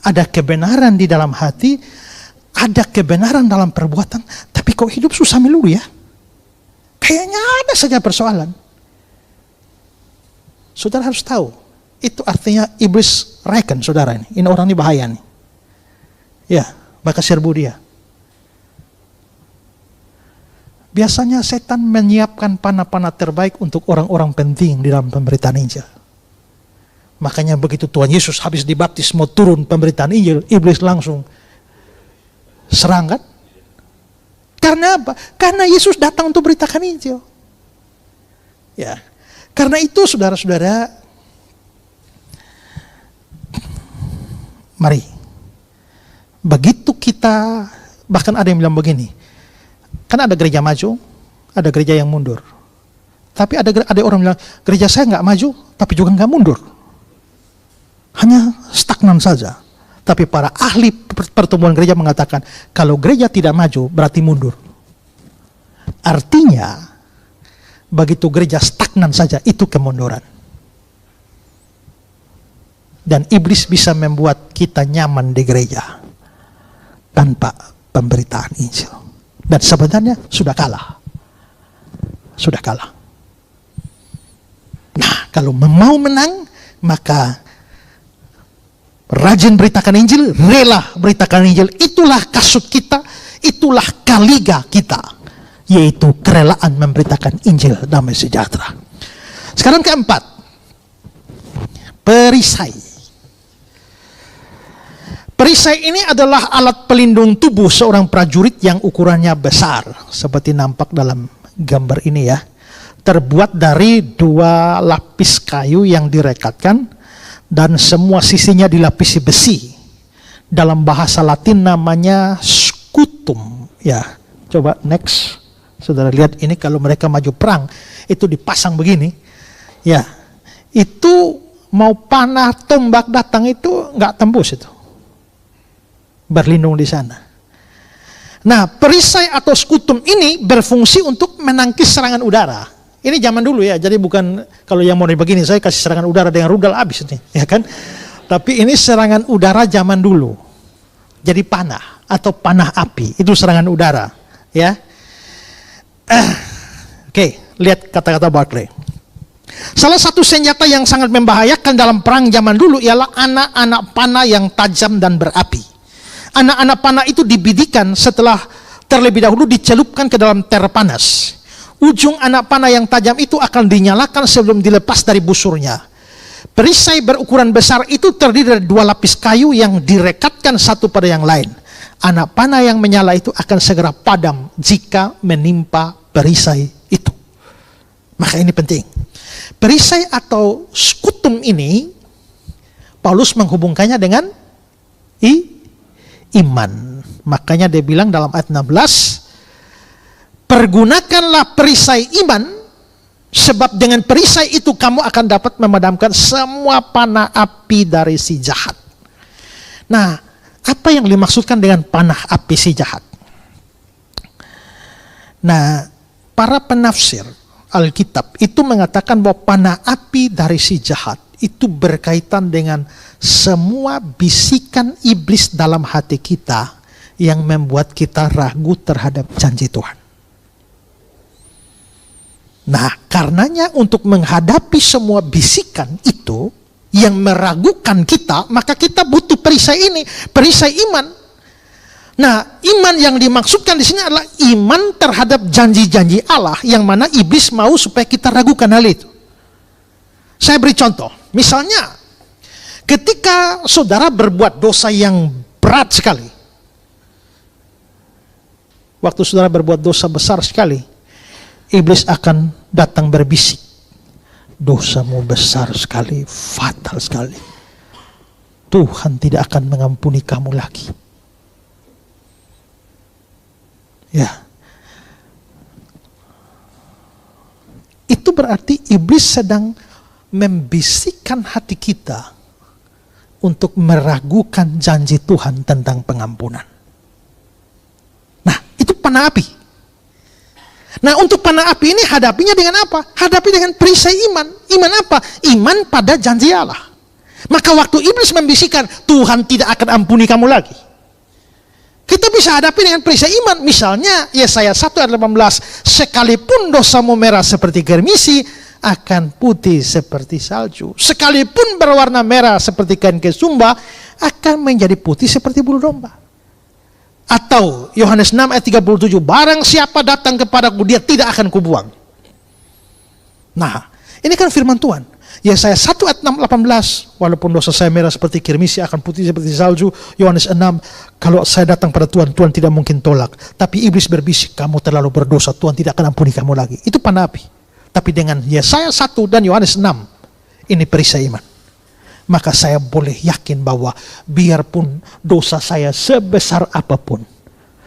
ada kebenaran di dalam hati, ada kebenaran dalam perbuatan, tapi kok hidup susah melulu ya? Kayaknya ada saja persoalan. Saudara harus tahu, itu artinya iblis reken saudara ini. Ini orang ini bahaya nih. Ya, maka serbu dia. Biasanya setan menyiapkan panah-panah terbaik untuk orang-orang penting di dalam pemberitaan Injil. Makanya begitu Tuhan Yesus habis dibaptis mau turun pemberitaan Injil, iblis langsung serang kan? Karena apa? Karena Yesus datang untuk beritakan Injil. Ya. Karena itu saudara-saudara, mari. Begitu kita, bahkan ada yang bilang begini, kan ada gereja maju, ada gereja yang mundur. Tapi ada orang bilang, gereja saya nggak maju, tapi juga nggak mundur. Hanya stagnan saja. Tapi para ahli pertumbuhan gereja mengatakan, kalau gereja tidak maju, berarti mundur. Artinya, begitu gereja stagnan saja, itu kemunduran. Dan iblis bisa membuat kita nyaman di gereja tanpa pemberitaan Injil. Dan sebenarnya sudah kalah. Sudah kalah. Nah, kalau mau menang, maka rajin beritakan Injil, rela beritakan Injil. Itulah kasut kita, itulah kaliga kita, yaitu kerelaan memberitakan Injil damai sejahtera. Sekarang keempat, perisai. Perisai ini adalah alat pelindung tubuh seorang prajurit yang ukurannya besar, seperti nampak dalam gambar ini ya. Terbuat dari 2 lapis kayu yang direkatkan, dan semua sisinya dilapisi besi. Dalam bahasa Latin namanya scutum. Ya, coba next. Saudara lihat ini kalau mereka maju perang, itu dipasang begini. Ya, itu mau panah tombak datang itu nggak tembus itu. Berlindung di sana. Nah, perisai atau scutum ini berfungsi untuk menangkis serangan udara. Ini zaman dulu ya, jadi bukan kalau yang mau begini saya kasih serangan udara dengan rudal habis nih, ya kan? Tapi ini serangan udara zaman dulu. Jadi panah atau panah api, itu serangan udara, ya. Oke, lihat kata-kata Barclay. Salah satu senjata yang sangat membahayakan dalam perang zaman dulu ialah anak-anak panah yang tajam dan berapi. Anak-anak panah itu dibidikan setelah terlebih dahulu dicelupkan ke dalam ter panas. Ujung anak panah yang tajam itu akan dinyalakan sebelum dilepas dari busurnya. Perisai berukuran besar itu terdiri dari 2 lapis kayu yang direkatkan satu pada yang lain. Anak panah yang menyala itu akan segera padam jika menimpa perisai itu. Maka ini penting. Perisai atau scutum ini, Paulus menghubungkannya dengan iman. Makanya dia bilang dalam ayat 16, pergunakanlah perisai iman, sebab dengan perisai itu kamu akan dapat memadamkan semua panah api dari si jahat. Nah, apa yang dimaksudkan dengan panah api si jahat? Nah, para penafsir Alkitab itu mengatakan bahwa panah api dari si jahat itu berkaitan dengan semua bisikan iblis dalam hati kita yang membuat kita ragu terhadap janji Tuhan. Nah, karenanya untuk menghadapi semua bisikan itu yang meragukan kita, maka kita butuh perisai ini, perisai iman. Nah, iman yang dimaksudkan di sini adalah iman terhadap janji-janji Allah yang mana iblis mau supaya kita ragukan hal itu. Saya beri contoh, misalnya ketika saudara berbuat dosa yang berat sekali, waktu saudara berbuat dosa besar sekali, iblis akan datang berbisik, dosamu besar sekali, fatal sekali. Tuhan tidak akan mengampuni kamu lagi. Ya. Itu berarti iblis sedang membisikkan hati kita untuk meragukan janji Tuhan tentang pengampunan. Nah, itu panah api. Nah, untuk panah api ini hadapinya dengan apa? Hadapi dengan perisai iman. Iman apa? Iman pada janji Allah. Maka waktu iblis membisikkan, Tuhan tidak akan ampuni kamu lagi, kita bisa hadapi dengan perisai iman. Misalnya Yesaya 1 ayat 18, sekalipun dosamu merah seperti germisi, akan putih seperti salju. Sekalipun berwarna merah seperti kain kesumba, akan menjadi putih seperti bulu domba. Atau Yohanes 6 ayat 37, barang siapa datang kepadaku, dia tidak akan kubuang. Nah, ini kan firman Tuhan. Yesaya 1 ayat 18, walaupun dosa saya merah seperti kirmisi, akan putih seperti salju. Yohanes 6, kalau saya datang pada Tuhan, Tuhan tidak mungkin tolak. Tapi iblis berbisik, kamu terlalu berdosa, Tuhan tidak akan ampuni kamu lagi. Itu panah api. Tapi dengan Yesaya 1 dan Yohanes 6, ini perisai iman. Maka saya boleh yakin bahwa biarpun dosa saya sebesar apapun,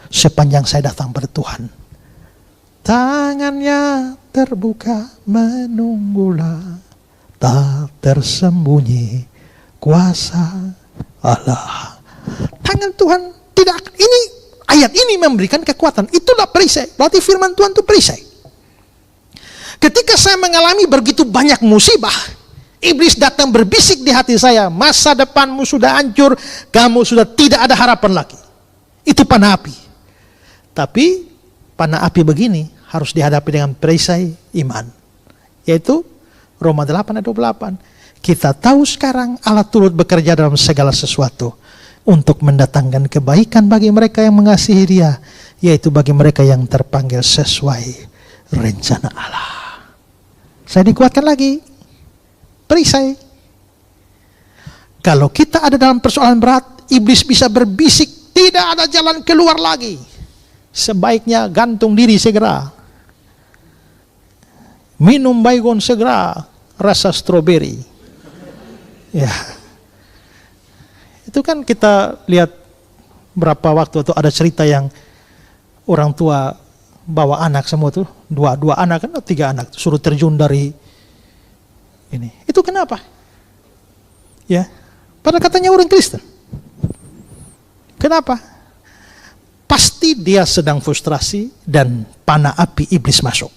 sepanjang saya datang pada Tuhan, tangannya terbuka menunggulah, tak tersembunyi kuasa Allah. Tangan Tuhan tidak, ini ayat ini memberikan kekuatan. Itulah perisai. Berarti firman Tuhan itu perisai. Ketika saya mengalami begitu banyak musibah, iblis datang berbisik di hati saya, masa depanmu sudah hancur, kamu sudah tidak ada harapan lagi. Itu panah api. Tapi panah api begini harus dihadapi dengan perisai iman, yaitu Roma 8 ayat 28. Kita tahu sekarang Allah turut bekerja dalam segala sesuatu untuk mendatangkan kebaikan bagi mereka yang mengasihi Dia, yaitu bagi mereka yang terpanggil sesuai rencana Allah. Saya dikuatkan lagi, perisai. Kalau kita ada dalam persoalan berat, iblis bisa berbisik, tidak ada jalan keluar lagi, sebaiknya gantung diri segera, minum baygon segera, rasa stroberi. Ya, itu kan kita lihat berapa waktu itu ada cerita yang orang tua bawa anak semua tuh, dua anak kan, 3 anak, suruh terjun dari ini. Itu kenapa? Ya, pada katanya orang Kristen. Kenapa? Pasti dia sedang frustrasi dan panah api iblis masuk.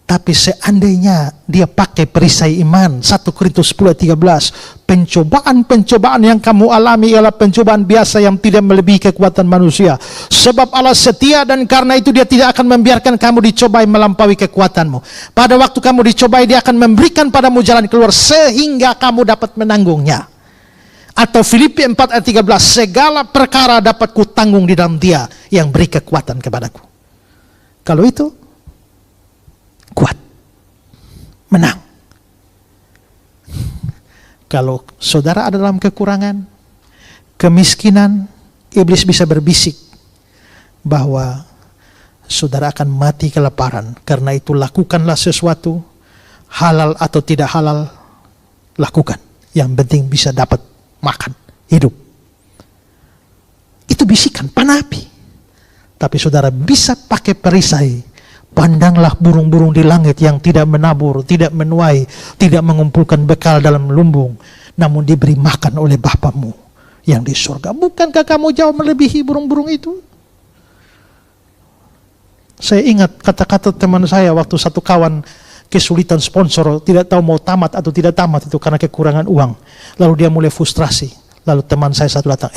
Tapi seandainya dia pakai perisai iman, 1 Korintus 10 ayat 13, pencobaan-pencobaan yang kamu alami ialah pencobaan biasa yang tidak melebihi kekuatan manusia. Sebab Allah setia dan karena itu Dia tidak akan membiarkan kamu dicobai melampaui kekuatanmu. Pada waktu kamu dicobai, Dia akan memberikan padamu jalan keluar sehingga kamu dapat menanggungnya. Atau Filipi 4 ayat 13, segala perkara dapat kutanggung di dalam Dia yang beri kekuatan kepadaku. Kalau itu kuat, menang. Kalau saudara ada dalam kekurangan, kemiskinan, iblis bisa berbisik bahwa saudara akan mati kelaparan. Karena itu lakukanlah sesuatu, halal atau tidak halal, lakukan. Yang penting bisa dapat makan, hidup. Itu bisikan, panah api. Tapi saudara bisa pakai perisai. Pandanglah burung-burung di langit yang tidak menabur, tidak menuai, tidak mengumpulkan bekal dalam lumbung, namun diberi makan oleh Bapamu yang di surga. Bukankah kamu jauh melebihi burung-burung itu? Saya ingat kata-kata teman saya waktu satu kawan kesulitan sponsor, tidak tahu mau tamat atau tidak tamat itu karena kekurangan uang. Lalu dia mulai frustrasi. Lalu teman saya satu datang,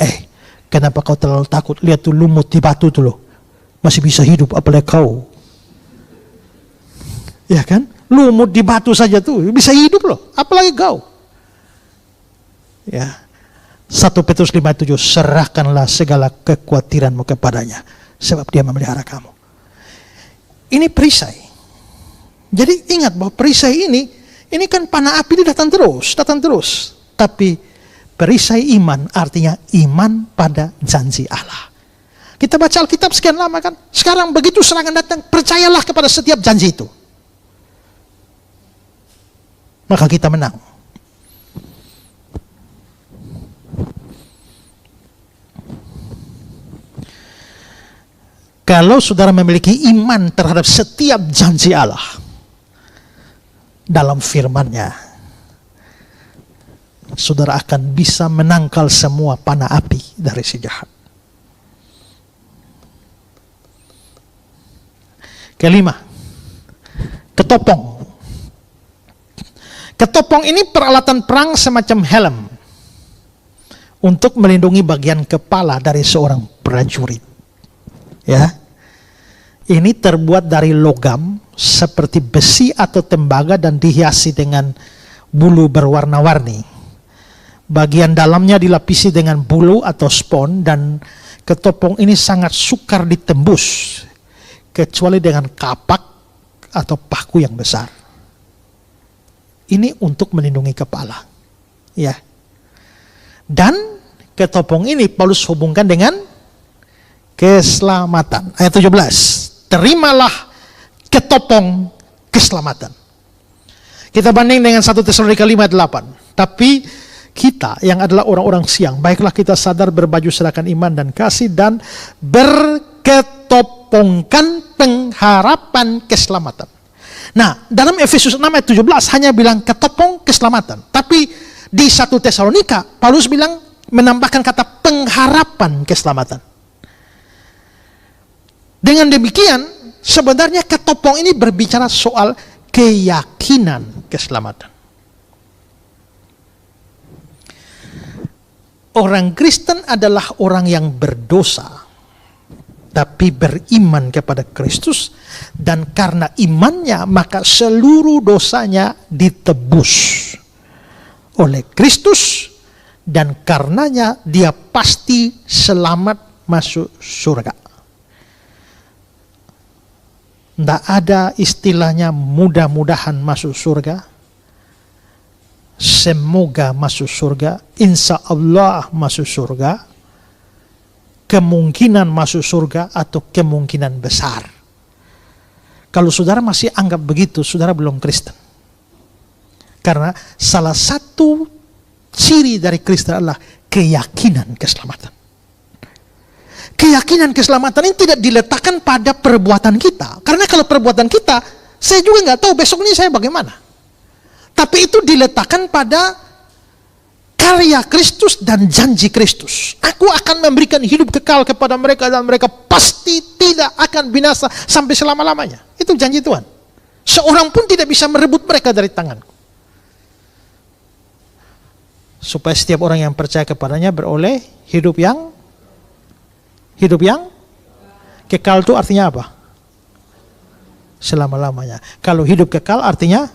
kenapa kau terlalu takut? Lihat tuh lumut di batu tuh loh, masih bisa hidup, apalagi kau. Ya kan? Lumut di batu saja tuh bisa hidup loh, apalagi kau. Ya. 1 Petrus 5:7, serahkanlah segala kekhawatiranmu kepadanya, sebab Dia memelihara kamu. Ini perisai. Jadi ingat bahwa perisai ini kan panah api, dia datang terus. Tapi perisai iman artinya iman pada janji Allah. Kita baca Alkitab sekian lama kan, sekarang begitu serangan datang, percayalah kepada setiap janji itu. Maka kita menang. Kalau saudara memiliki iman terhadap setiap janji Allah dalam firman-Nya, saudara akan bisa menangkal semua panah api dari si jahat. Kelima, ketopong. Ketopong ini peralatan perang semacam helm untuk melindungi bagian kepala dari seorang prajurit. Ya, ini terbuat dari logam seperti besi atau tembaga dan dihiasi dengan bulu berwarna-warni. Bagian dalamnya dilapisi dengan bulu atau spon, dan ketopong ini sangat sukar ditembus kecuali dengan kapak atau paku yang besar. Ini untuk melindungi kepala. Ya. Dan ketopong ini Paulus hubungkan dengan keselamatan. Ayat 17. Terimalah ketopong keselamatan. Kita banding dengan 1 Tesalonika 5 ayat 8. Tapi kita yang adalah orang-orang siang, baiklah kita sadar berbaju seragam iman dan kasih dan berketopongkan pengharapan keselamatan. Nah, dalam Efesus 6 ayat 17 hanya bilang ketopong keselamatan. Tapi di 1 Tesalonika, Paulus bilang menambahkan kata pengharapan keselamatan. Dengan demikian, sebenarnya ketopong ini berbicara soal keyakinan keselamatan. Orang Kristen adalah orang yang berdosa, tapi beriman kepada Kristus, dan karena imannya maka seluruh dosanya ditebus oleh Kristus, dan karenanya dia pasti selamat masuk surga. Tidak ada istilahnya mudah-mudahan masuk surga, semoga masuk surga, insya Allah masuk surga, kemungkinan masuk surga, atau kemungkinan besar. Kalau saudara masih anggap begitu, saudara belum Kristen. Karena salah satu ciri dari Kristen adalah keyakinan keselamatan. Keyakinan keselamatan ini tidak diletakkan pada perbuatan kita. Karena kalau perbuatan kita, saya juga nggak tahu besok ini saya bagaimana. Tapi itu diletakkan pada karya Kristus dan janji Kristus. Aku akan memberikan hidup kekal kepada mereka dan mereka pasti tidak akan binasa sampai selama-lamanya. Itu janji Tuhan. Seorang pun tidak bisa merebut mereka dari tanganku. Supaya setiap orang yang percaya kepadanya beroleh hidup yang kekal. Itu artinya apa? Selama-lamanya. Kalau hidup kekal artinya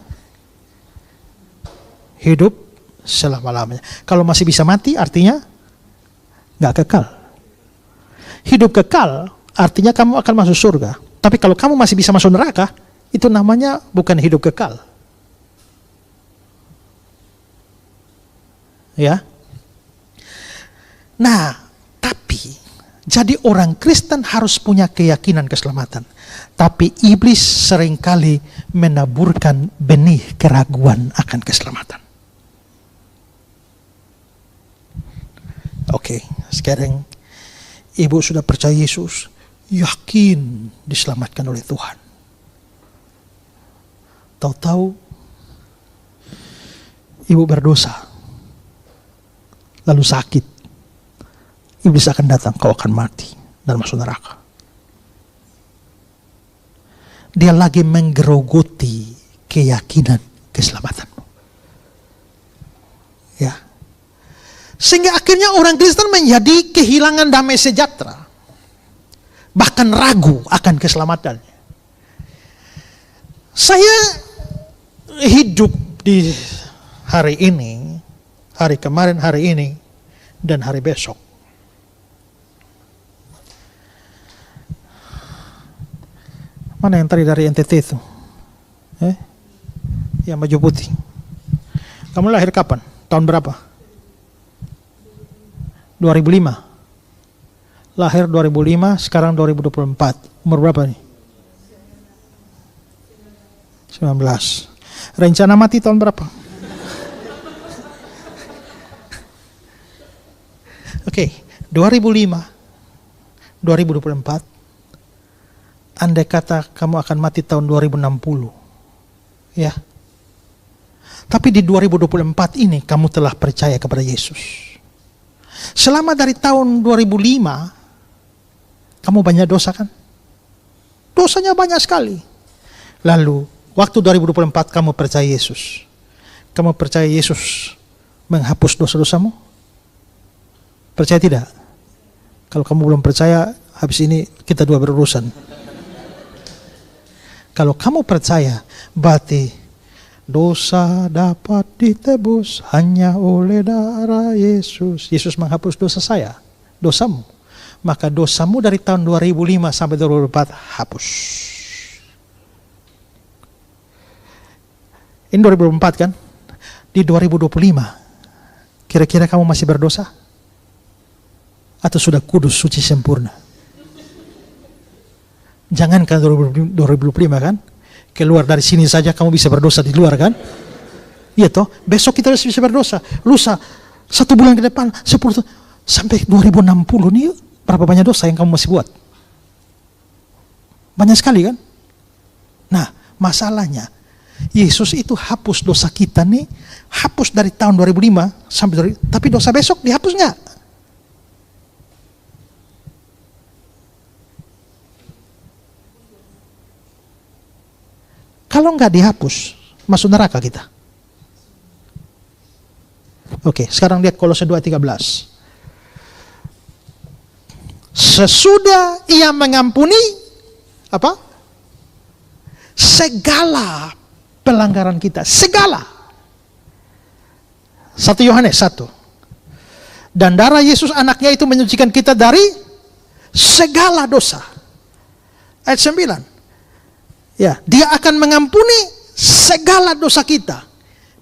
hidup selama-lamanya. Kalau masih bisa mati artinya nggak kekal. Hidup kekal artinya kamu akan masuk surga. Tapi kalau kamu masih bisa masuk neraka, itu namanya bukan hidup kekal. Ya. Nah, tapi jadi orang Kristen harus punya keyakinan keselamatan. Tapi iblis seringkali menaburkan benih keraguan akan keselamatan. Oke, sekarang ibu sudah percaya Yesus, yakin diselamatkan oleh Tuhan. Tahu-tahu ibu berdosa, lalu sakit. Iblis akan datang, kau akan mati dan masuk neraka. Dia lagi menggerogoti keyakinan keselamatanmu. Ya. Sehingga akhirnya orang Kristen menjadi kehilangan damai sejahtera. Bahkan ragu akan keselamatannya. Saya hidup di hari ini, hari kemarin, hari ini, dan hari besok. Mana yang tadi dari NTT itu? Yang baju putih. Kamu lahir kapan? Tahun berapa? 2005. Lahir 2005, sekarang 2024. Umur berapa nih? 19. Rencana mati tahun berapa? Oke, 2005, 2024. Andai kata kamu akan mati tahun 2060. Ya. Tapi di 2024 ini kamu telah percaya kepada Yesus. Selama dari tahun 2005, kamu banyak dosa kan? Dosanya banyak sekali. Lalu, waktu 2024 kamu percaya Yesus. Kamu percaya Yesus menghapus dosa-dosamu? Percaya tidak? Kalau kamu belum percaya, habis ini kita dua berurusan. Kalau kamu percaya, berarti dosa dapat ditebus hanya oleh darah Yesus. Yesus menghapus dosa saya, dosamu. Maka dosamu dari tahun 2005 sampai 2024 hapus. Ini 2024 kan? Di 2025, kira-kira kamu masih berdosa? Atau sudah kudus, suci, sempurna? Jangankan 2025 kan? Keluar dari sini saja kamu bisa berdosa di luar kan? Iya toh, besok kita bisa berdosa. Lusa, 1 bulan ke depan, 10 sampai 2060 nih, berapa banyak dosa yang kamu masih buat? Banyak sekali kan? Nah, masalahnya, Yesus itu hapus dosa kita nih, hapus dari tahun 2005 sampai 2000, tapi dosa besok dihapus nggak? Kalau nggak dihapus, masuk neraka kita. Oke, sekarang lihat Kolose 2:13. Sesudah ia mengampuni apa? Segala pelanggaran kita, segala. 1 Yohanes 1. Dan darah Yesus anaknya itu menyucikan kita dari segala dosa. Ayat 9. Ya, dia akan mengampuni segala dosa kita,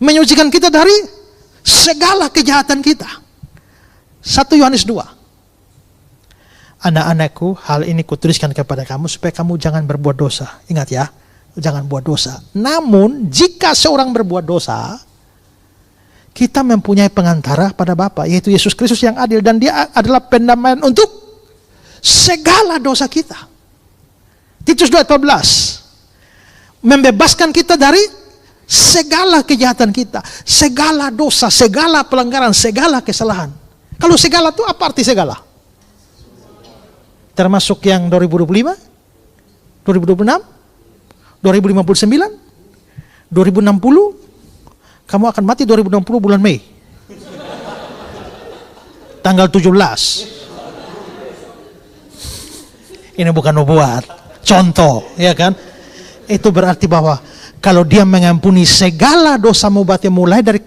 menyucikan kita dari segala kejahatan kita. 1 Yohanes 2. Anak-anakku, hal ini kutuliskan kepada kamu supaya kamu jangan berbuat dosa. Ingat ya, jangan buat dosa. Namun, jika seorang berbuat dosa, kita mempunyai pengantara pada Bapa, yaitu Yesus Kristus yang adil, dan dia adalah pendamaian untuk segala dosa kita. Titus 2:14. Membebaskan kita dari segala kejahatan kita, segala dosa, segala pelanggaran, segala kesalahan. Kalau segala itu apa arti segala? Termasuk yang 2025, 2026, 2059, 2060, kamu akan mati 2060 bulan Mei. Tanggal 17. Ini bukan nubuat, contoh, ya kan? Itu berarti bahwa kalau dia mengampuni segala dosamu, berarti mulai dari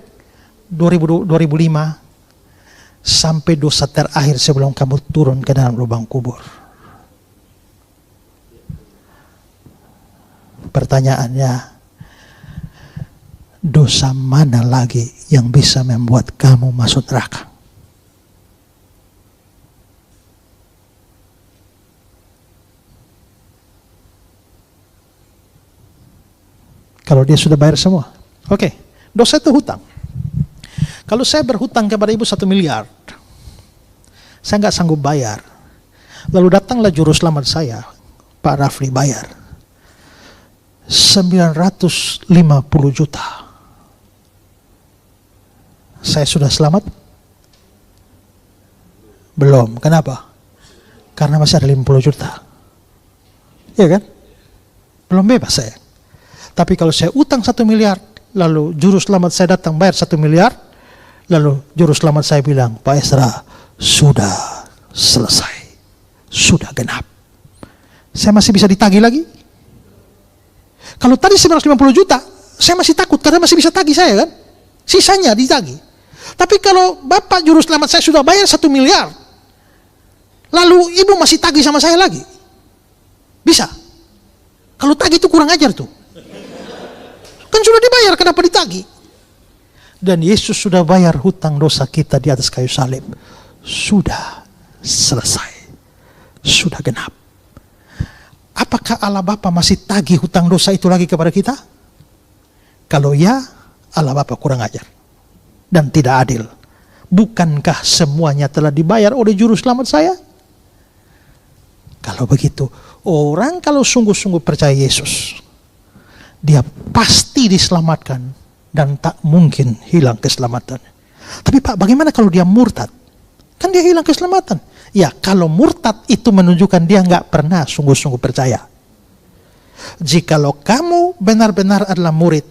2005 sampai dosa terakhir sebelum kamu turun ke dalam lubang kubur. Pertanyaannya, dosa mana lagi yang bisa membuat kamu masuk neraka? Kalau dia sudah bayar semua. Oke, dosa itu hutang. Kalau saya berhutang kepada ibu 1 miliar, saya nggak sanggup bayar. Lalu datanglah juru selamat saya, Pak Rafli, bayar 950 juta. Saya sudah selamat? Belum. Kenapa? Karena masih ada 50 juta. Iya kan? Belum bebas saya. Tapi kalau saya utang 1 miliar, lalu juru selamat saya datang bayar 1 miliar, lalu juru selamat saya bilang, Pak Ezra, sudah selesai, sudah genap. Saya masih bisa ditagih lagi? Kalau tadi 950 juta, saya masih takut karena masih bisa tagih saya kan? Sisanya ditagih. Tapi kalau Bapak juru selamat saya sudah bayar 1 miliar, lalu ibu masih tagih sama saya lagi? Bisa? Kalau tagih itu kurang ajar tuh. Kan sudah dibayar, kenapa ditagih? Dan Yesus sudah bayar hutang dosa kita di atas kayu salib. Sudah selesai. Sudah genap. Apakah Allah Bapa masih tagih hutang dosa itu lagi kepada kita? Kalau ya, Allah Bapa kurang ajar dan tidak adil. Bukankah semuanya telah dibayar oleh juru selamat saya? Kalau begitu, orang kalau sungguh-sungguh percaya Yesus, dia pasti diselamatkan dan tak mungkin hilang keselamatannya. Tapi Pak, bagaimana kalau dia murtad? Kan dia hilang keselamatan. Ya, kalau murtad itu menunjukkan dia nggak pernah sungguh-sungguh percaya. Jikalau kamu benar-benar adalah murid,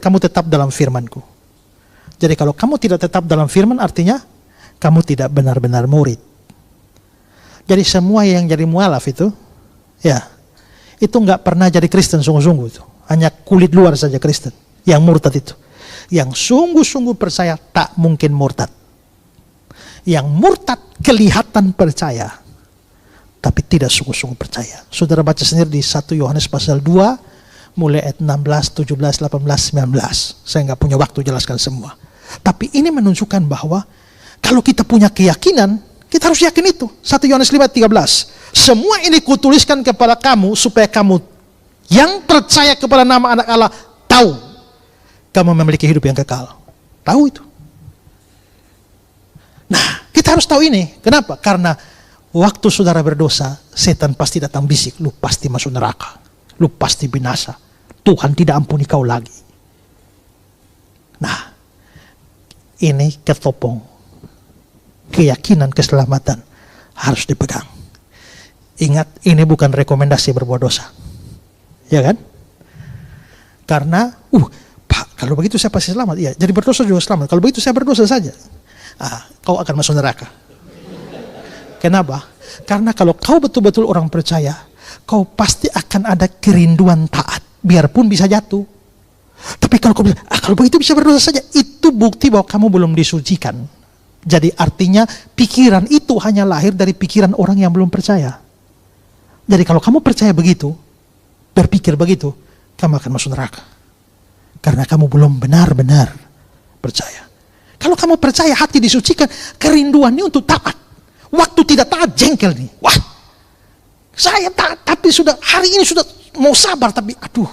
kamu tetap dalam firman-Ku. Jadi kalau kamu tidak tetap dalam firman, artinya kamu tidak benar-benar murid. Jadi semua yang jadi mualaf itu, ya, itu nggak pernah jadi Kristen sungguh-sungguh itu. Hanya kulit luar saja Kristen. Yang murtad itu. Yang sungguh-sungguh percaya tak mungkin murtad. Yang murtad kelihatan percaya, tapi tidak sungguh-sungguh percaya. Saudara baca sendiri di 1 Yohanes pasal 2, mulai ayat 16, 17, 18, 19. Saya nggak punya waktu jelaskan semua. Tapi ini menunjukkan bahwa kalau kita punya keyakinan, kita harus yakin itu. 1 Yohanes 5, 13. Semua ini kutuliskan kepada kamu, supaya kamu yang percaya kepada nama anak Allah, tahu kamu memiliki hidup yang kekal. Tahu itu. Nah, kita harus tahu ini. Kenapa? Karena waktu saudara berdosa, setan pasti datang bisik, lu pasti masuk neraka, lu pasti binasa, Tuhan tidak ampuni kau lagi. Nah, ini ketopong. Keyakinan keselamatan harus dipegang. Ingat, ini bukan rekomendasi berbuat dosa. Ya kan? Karena, Pak, kalau begitu saya pasti selamat. Iya, jadi berdosa juga selamat. Kalau begitu saya berdosa saja. Kau akan masuk neraka. Kenapa? Karena kalau kau betul-betul orang percaya, kau pasti akan ada kerinduan taat, biarpun bisa jatuh. Tapi kalau kau bilang, kalau begitu bisa berdosa saja, itu bukti bahwa kamu belum disucikan. Jadi artinya pikiran itu hanya lahir dari pikiran orang yang belum percaya. Jadi kalau kamu percaya begitu, berpikir begitu, kamu akan masuk neraka. Karena kamu belum benar-benar percaya. Kalau kamu percaya hati disucikan, kerinduannya untuk taat. Waktu tidak taat, jengkel nih. Wah, saya taat, tapi sudah hari ini sudah mau sabar, tapi aduh,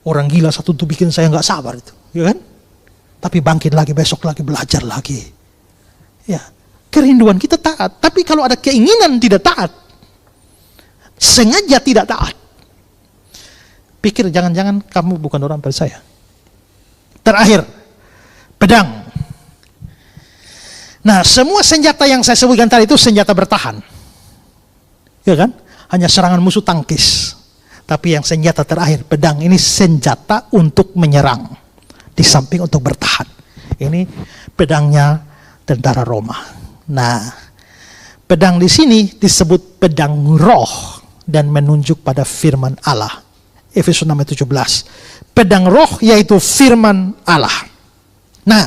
orang gila satu tuh bikin saya nggak sabar itu, ya kan? Tapi bangkit lagi, besok lagi, belajar lagi. Ya, kerinduan kita taat. Tapi kalau ada keinginan tidak taat, sengaja tidak taat, pikir jangan-jangan kamu bukan orang percaya. Terakhir, pedang. Nah, semua senjata yang saya sebutkan tadi itu senjata bertahan. Ya kan? Hanya serangan musuh tangkis. Tapi yang senjata terakhir, pedang, ini senjata untuk menyerang. Di samping untuk bertahan. Ini pedangnya tentara Roma. Nah, pedang di sini disebut pedang roh dan menunjuk pada firman Allah. Efesus 6:17. Pedang roh yaitu firman Allah. Nah,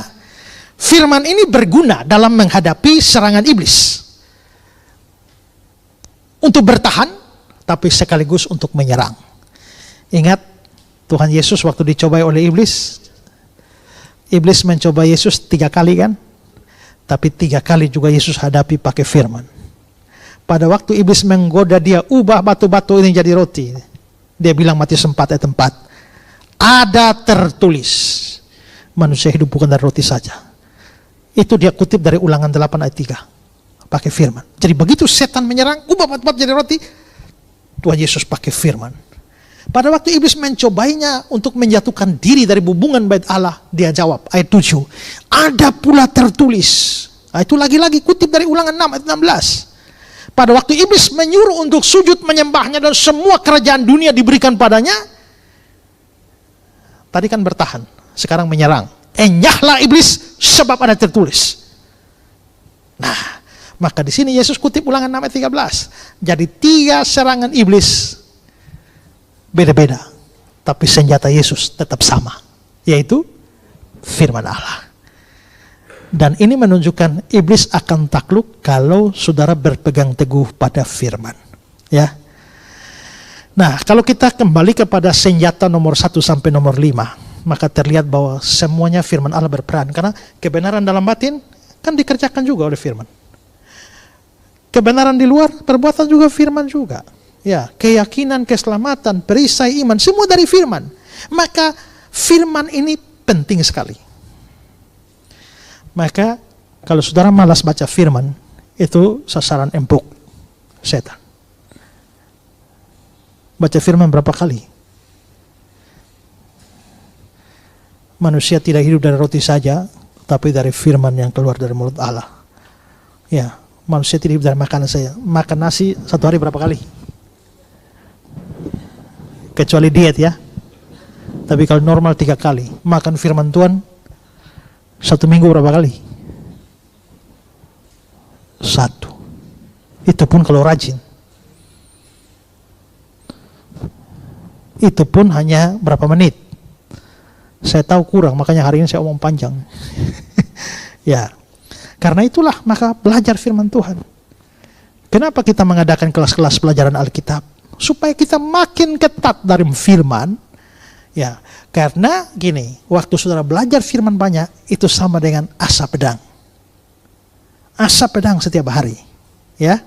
firman ini berguna dalam menghadapi serangan iblis. Untuk bertahan, tapi sekaligus untuk menyerang. Ingat, Tuhan Yesus waktu dicobai oleh iblis, iblis mencoba Yesus 3 kali kan? Tapi 3 kali juga Yesus hadapi pakai firman. Pada waktu iblis menggoda dia, ubah batu-batu ini jadi roti. Dia bilang Matius 4 ayat 4. Ada tertulis, manusia hidup bukan dari roti saja. Itu dia kutip dari Ulangan 8 ayat 3. Pakai firman. Jadi begitu setan menyerang, ubah batu-batu jadi roti, Tuhan Yesus pakai firman. Pada waktu iblis mencobainya untuk menjatuhkan diri dari hubungan bait Allah, dia jawab ayat 7. Ada pula tertulis. Nah, itu lagi-lagi kutip dari Ulangan 6 ayat 16. Pada waktu iblis menyuruh untuk sujud menyembahnya dan semua kerajaan dunia diberikan padanya, tadi kan bertahan, sekarang menyerang. Enyahlah iblis sebab ada tertulis. Nah, maka di sini Yesus kutip Ulangan 6 ayat 13. Jadi 3 serangan iblis beda-beda, tapi senjata Yesus tetap sama, yaitu firman Allah. Dan ini menunjukkan iblis akan takluk kalau saudara berpegang teguh pada firman. Ya. Nah, kalau kita kembali kepada senjata nomor 1 sampai nomor 5, maka terlihat bahwa semuanya firman Allah berperan. Karena kebenaran dalam batin kan dikerjakan juga oleh firman. Kebenaran di luar, perbuatan juga firman juga. Ya, keyakinan, keselamatan, perisai iman, semua dari firman. Maka firman ini penting sekali. Maka kalau saudara malas baca firman, itu sasaran empuk setan. Baca firman berapa kali? Manusia tidak hidup dari roti saja, tapi dari firman yang keluar dari mulut Allah. Ya, manusia tidak hidup dari makanan saja. Makan nasi 1 hari berapa kali? kecuali diet ya. Tapi kalau normal 3 kali. Makan firman Tuhan 1 minggu berapa kali? 1. Itu pun kalau rajin. Itu pun hanya berapa menit. Saya tahu kurang, makanya hari ini saya omong panjang. Ya, karena itulah maka belajar firman Tuhan. Kenapa kita mengadakan kelas-kelas pelajaran Alkitab? Supaya kita makin ketat dari firman. Ya, karena gini, waktu saudara belajar firman banyak, itu sama dengan asap pedang. Asap pedang setiap hari. Ya.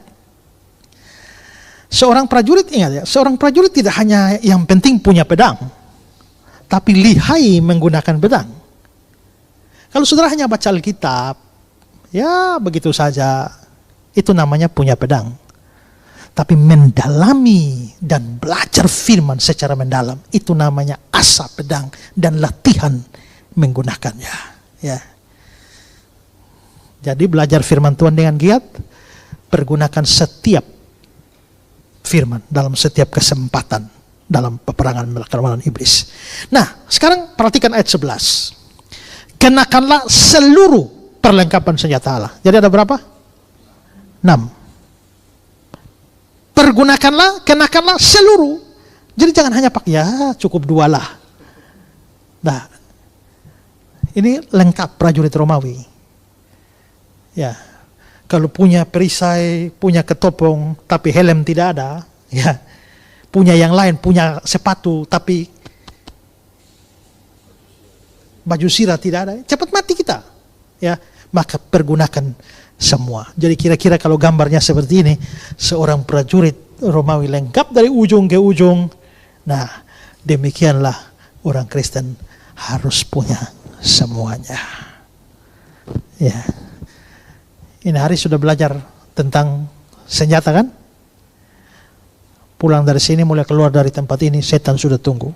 Seorang prajurit, ingat ya, seorang prajurit tidak hanya yang penting punya pedang, tapi lihai menggunakan pedang. Kalau saudara hanya baca Alkitab, ya begitu saja, itu namanya punya pedang. Tapi mendalami dan belajar firman secara mendalam, itu namanya asap pedang dan latihan menggunakannya. Ya. Jadi belajar firman Tuhan dengan giat, pergunakan setiap firman dalam setiap kesempatan dalam peperangan melawan iblis. Nah, sekarang perhatikan ayat 11. Kenakanlah seluruh perlengkapan senjata Allah. Jadi ada berapa? 6. Kenakanlah seluruh. Jadi jangan hanya pakai, ya cukup 2 lah. Nah, ini lengkap prajurit Romawi. Ya, kalau punya perisai, punya ketopong, tapi helm tidak ada, ya, punya yang lain, punya sepatu, tapi baju sirah tidak ada, cepat mati kita. Ya, maka pergunakan semua. Jadi kira-kira kalau gambarnya seperti ini, seorang prajurit Romawi lengkap dari ujung ke ujung. Nah, demikianlah orang Kristen harus punya semuanya. Ya. Ini hari sudah belajar tentang senjata kan? Pulang dari sini, mulai keluar dari tempat ini, setan sudah tunggu.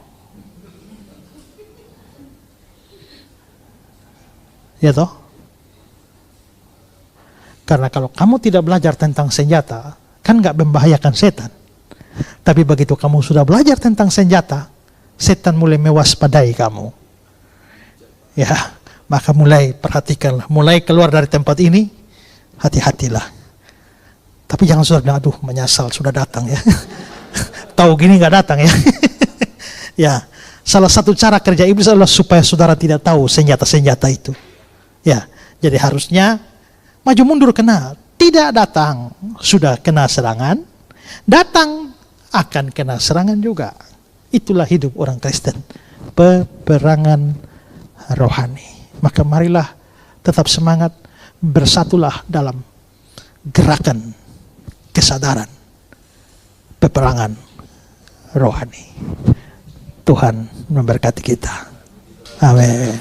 Ya toh? Karena kalau kamu tidak belajar tentang senjata, kan gak membahayakan setan. Tapi begitu kamu sudah belajar tentang senjata, setan mulai mewaspadai kamu. Ya, maka mulai perhatikanlah, mulai keluar dari tempat ini, hati-hatilah. Tapi jangan sudah bilang, aduh menyesal sudah datang ya. Tahu gini gak datang ya. Ya, salah satu cara kerja iblis adalah supaya saudara tidak tahu senjata-senjata itu. Ya, jadi harusnya maju mundur kena. Tidak datang sudah kena serangan, datang akan kena serangan juga. Itulah hidup orang Kristen, peperangan rohani. Maka marilah tetap semangat, bersatulah dalam gerakan kesadaran peperangan rohani. Tuhan memberkati kita. Amin.